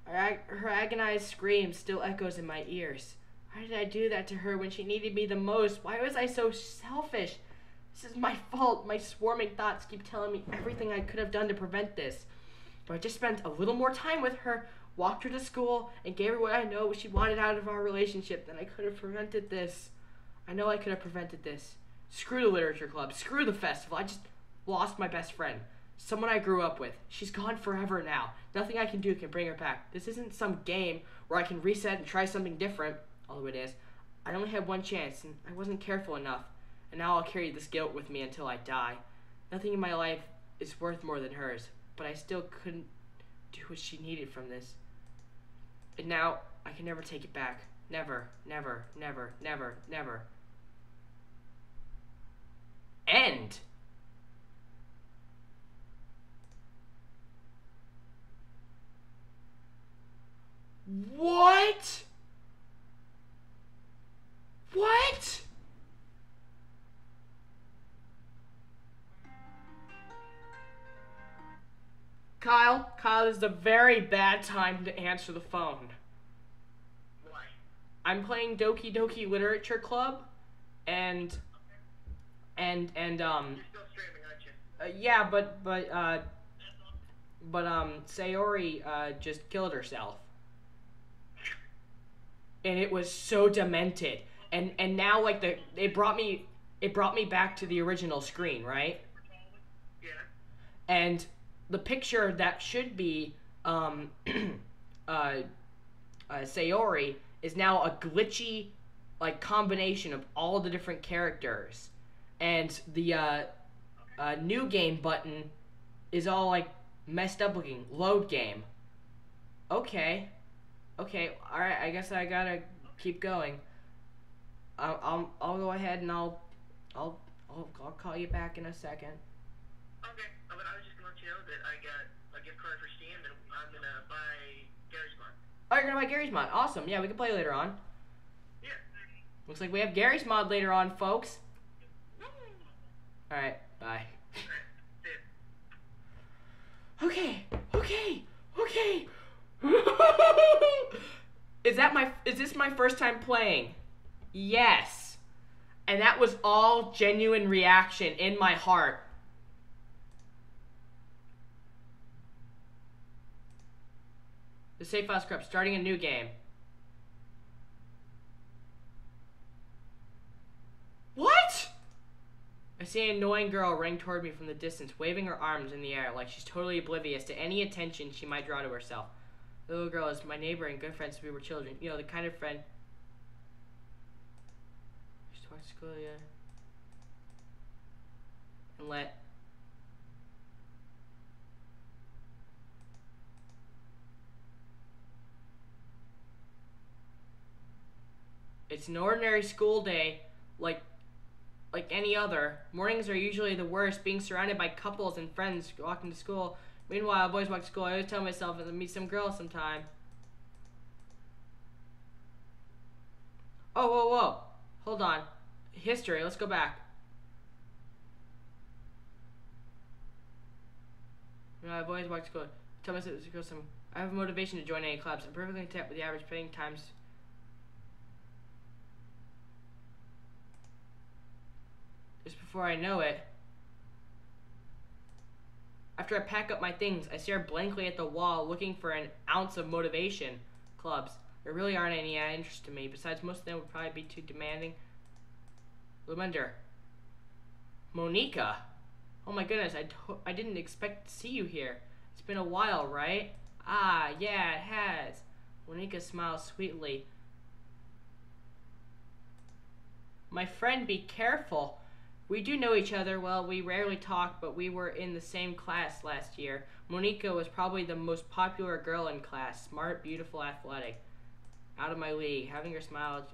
Her agonized scream still echoes in my ears. Why did I do that to her when she needed me the most? Why was I so selfish? This is my fault. My swarming thoughts keep telling me everything I could have done to prevent this. But I just spent a little more time with her, walked her to school, and gave her what I know she wanted out of our relationship. Then I could have prevented this. I know I could have prevented this. Screw the literature club. Screw the festival. I just lost my best friend. Someone I grew up with. She's gone forever now. Nothing I can do can bring her back. This isn't some game where I can reset and try something different, although it is. I only had one chance, and I wasn't careful enough. And now I'll carry this guilt with me until I die. Nothing in my life is worth more than hers, but I still couldn't do what she needed from this. And now, I can never take it back. Never, never, never, never, never. End. What? What? Kyle, this is a very bad time to answer the phone. Why? I'm playing Doki Doki Literature Club, and You're still streaming, aren't you? yeah, but Sayori just killed herself, and it was so demented, and now like it brought me back to the original screen, right? Yeah. And the picture that should be Sayori is now a glitchy like combination of all the different characters, and the new game button is all like messed up looking. Load game. Okay, all right. I guess I gotta keep going. I'll go ahead and I'll call you back in a second. Okay. But I was just gonna let you know that I got a gift card for Steam and I'm gonna buy Gary's Mod. Oh, you're gonna buy Gary's Mod. Awesome. Yeah, we can play later on. Yeah. Looks like we have Gary's Mod later on, folks. Alright, bye. Alright, Okay. Is this my first time playing? Yes. And that was all genuine reaction in my heart. The save file corrupt. Starting a new game. What? I see an annoying girl running toward me from the distance, waving her arms in the air like she's totally oblivious to any attention she might draw to herself. The little girl is my neighbor and good friend since we were children. You know, the kind of friend... She talks to school, yeah. And let... It's an ordinary school day, like any other. Mornings are usually the worst, being surrounded by couples and friends walking to school. Meanwhile, boys walk to school. I always tell myself I'll meet some girl sometime. Oh, whoa. Hold on. History, let's go back. Boys walk to school. Tell myself there's a girl some. I have motivation to join any clubs. I'm perfectly content with the average playing times. Just before I know it. After I pack up my things, I stare blankly at the wall, looking for an ounce of motivation. Clubs. There really aren't any interest to me. Besides, most of them would probably be too demanding. Lumender. Monica. Oh my goodness, I didn't expect to see you here. It's been a while, right? Ah, yeah, it has. Monica smiles sweetly. My friend, be careful. We do know each other well. We rarely talk, but we were in the same class last year. Monica was probably the most popular girl in class. Smart, beautiful, athletic. Out of my league. Having her smile.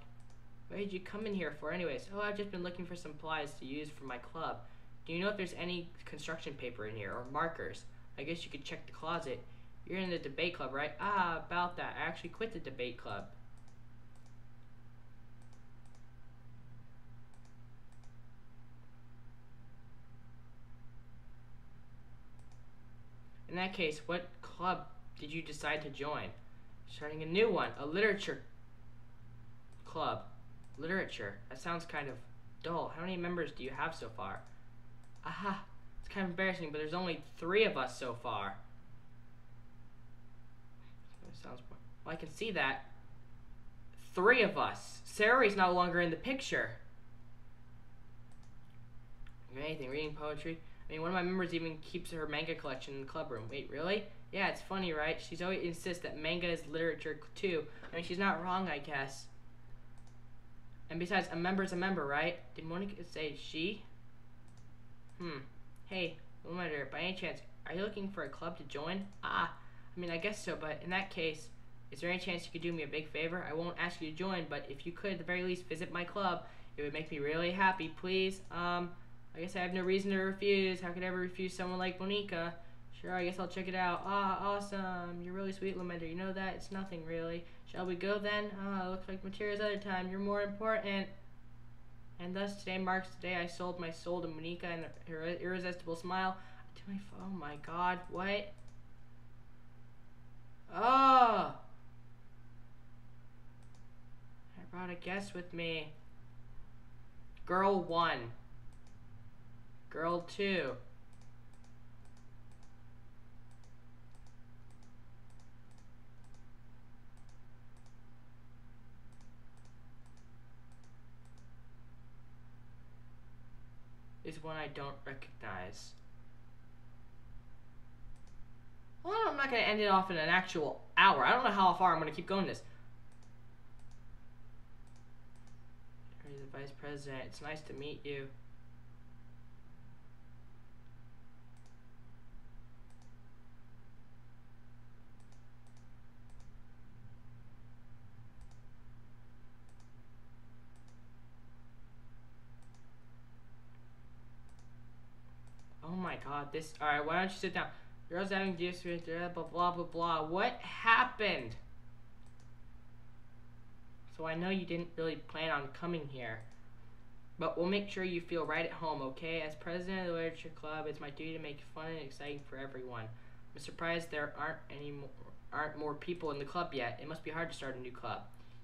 What did you come in here for anyways? Oh, I've just been looking for some supplies to use for my club. Do you know if there's any construction paper in here or markers? I guess you could check the closet. You're in the debate club, right? Ah, about that. I actually quit the debate club. In that case, what club did you decide to join? Starting a new one, a literature club. Literature. That sounds kind of dull. How many members do you have so far? Aha, it's kind of embarrassing, but there's only 3 of us so far. Sounds well, I can see that. 3 of us. Sarah's no longer in the picture. Anything, reading poetry. I mean, one of my members even keeps her manga collection in the club room. Wait, really? Yeah, it's funny, right? She's always insists that manga is literature too. I mean, she's not wrong, I guess. And besides, a member's a member, right? Did Monica say she? Hey, Lumender, by any chance, are you looking for a club to join? Ah, I mean, I guess so, but in that case, is there any chance you could do me a big favor? I won't ask you to join, but if you could, at the very least, visit my club, it would make me really happy, please. I guess I have no reason to refuse. How could I ever refuse someone like Monica? Sure, I guess I'll check it out. Ah, awesome. You're really sweet, Lumender. You know that? It's nothing, really. Shall we go, then? Ah, looks like materials other time. You're more important. And thus, today marks the day I sold my soul to Monica and her irresistible smile. Oh my god, what? Oh! I brought a guest with me. Girl 1. Girl 2. Is one I don't recognize. Well, I'm not going to end it off in an actual hour. I don't know how far I'm going to keep going this. You're the vice president. It's nice to meet you. Oh my god, this. Alright, why don't you sit down? Girls having juice with blah blah blah blah. What happened? So I know you didn't really plan on coming here. But we'll make sure you feel right at home, okay? As president of the Literature Club, it's my duty to make it fun and exciting for everyone. I'm surprised there aren't more people in the club yet. It must be hard to start a new club.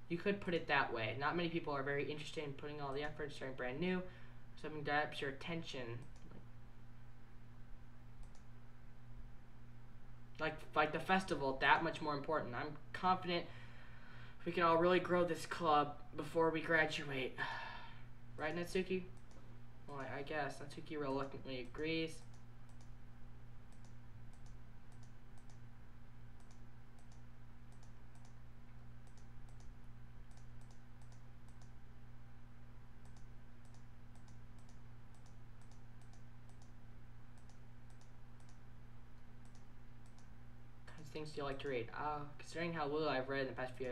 You could put it that way. Not many people are very interested in putting all the effort into starting brand new. Something grabs your attention. Like the festival, that much more important. I'm confident we can all really grow this club before we graduate. Right, Natsuki? Well, I guess. Natsuki reluctantly agrees. Things do you like to read? Considering how little I've read in the past few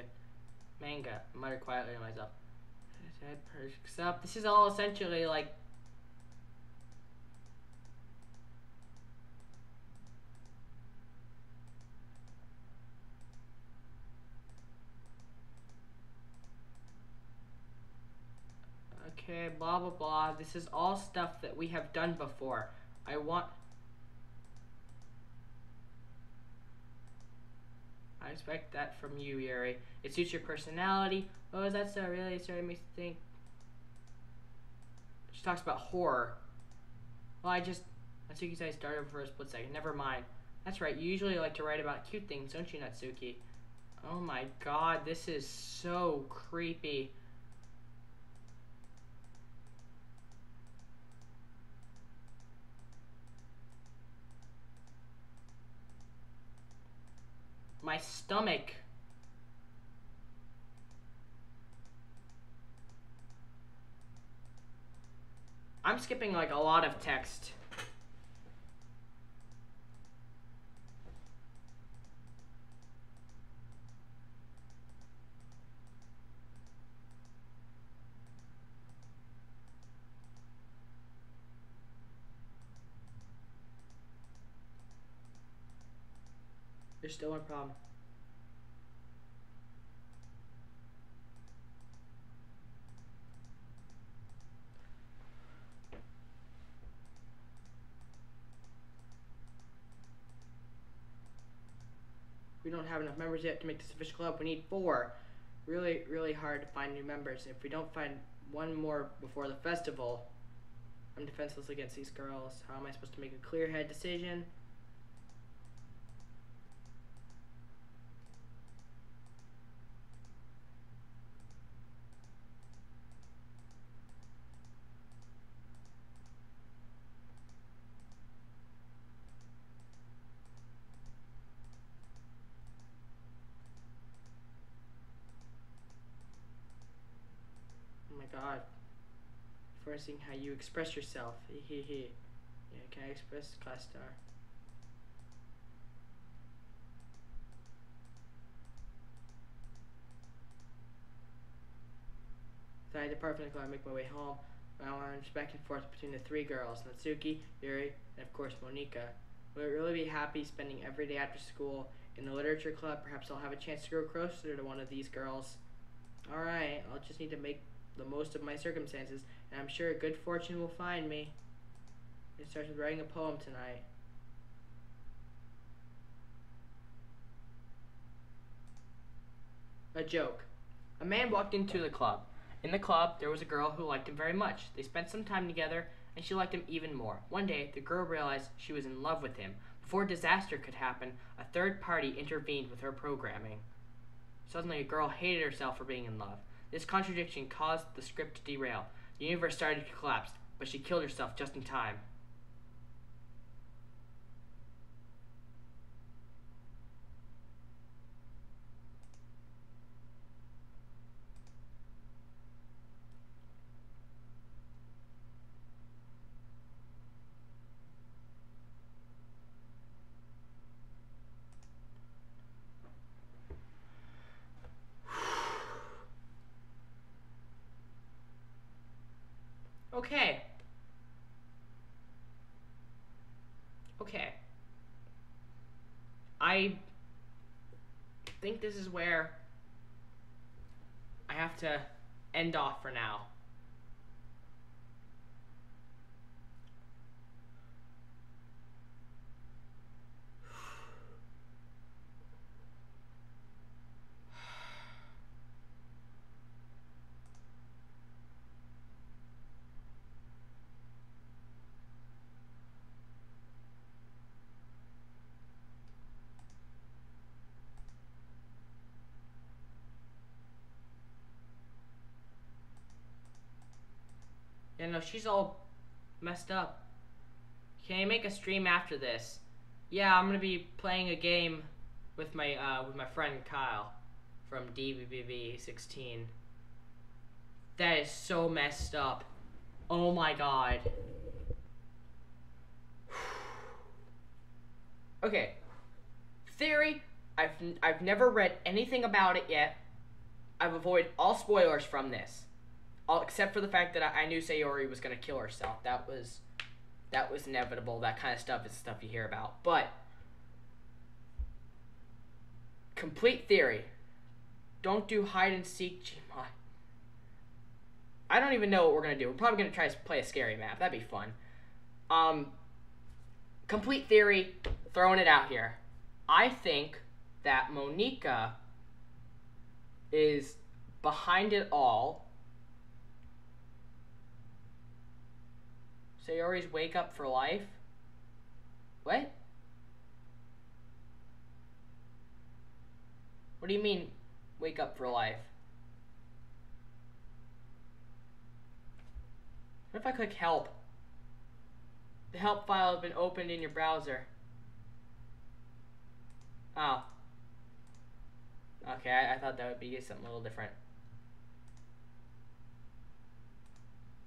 manga, I muttered quietly to myself. Except this is all essentially like okay, blah blah blah. This is all stuff that we have done before. I expect that from you, Yuri. It suits your personality. Oh, is that so? Really? It started me to think. She talks about horror. Well, Natsuki's eyes darted for a split second. Never mind. That's right, you usually like to write about cute things, don't you, Natsuki? Oh my god, this is so creepy. My stomach. I'm skipping like a lot of text. There's still one problem. We don't have enough members yet to make this official club. We need 4. Really, really hard to find new members. If we don't find one more before the festival, I'm defenseless against these girls. How am I supposed to make a clear-head decision? Oh my god. Forcing how you express yourself. Hehe. Yeah, can I express class star? So I depart from the club and make my way home. I lounge back and forth between the 3 girls, Natsuki, Yuri, and of course Monika. Will I really be happy spending every day after school in the literature club? Perhaps I'll have a chance to grow closer to one of these girls. Alright, I'll just need to make the most of my circumstances, and I'm sure good fortune will find me. It starts with writing a poem tonight. A joke. A man walked into the club. In the club, there was a girl who liked him very much. They spent some time together, and she liked him even more. One day, the girl realized she was in love with him. Before disaster could happen, a third party intervened with her programming. Suddenly, a girl hated herself for being in love. This contradiction caused the script to derail. The universe started to collapse, but she killed herself just in time. Okay. Okay. I think this is where I have to end off for now. Yeah, no, she's all messed up. Can I make a stream after this? Yeah, I'm gonna be playing a game with my friend Kyle from DBBB16. That is so messed up. Oh my god. Okay. Theory, I've never read anything about it yet. I've avoided all spoilers from this. All except for the fact that I knew Sayori was gonna kill herself. That was inevitable. That kind of stuff is stuff you hear about. But complete theory. Don't do hide and seek, Gmod. I don't even know what we're gonna do. We're probably gonna try to play a scary map. That'd be fun. Complete theory, throwing it out here. I think that Monika is behind it all. Sayori's wake up for life. What? What do you mean, wake up for life? What if I click help? The help file has been opened in your browser. Oh. Okay, I thought that would be something a little different.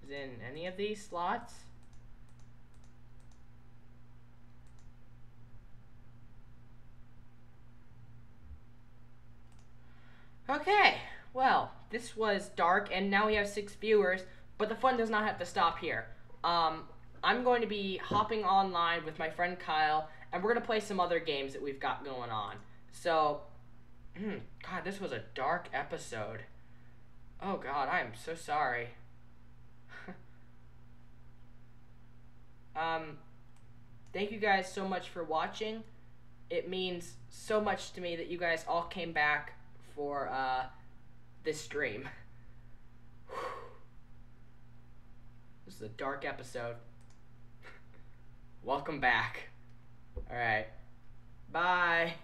Is in any of these slots? Okay, well, this was dark, and now we have 6 viewers, but the fun does not have to stop here. I'm going to be hopping online with my friend Kyle, and we're going to play some other games that we've got going on. So, God, this was a dark episode. Oh, God, I am so sorry. Thank you guys so much for watching. It means so much to me that you guys all came back for this stream. This is a dark episode. Welcome back. Alright. Bye.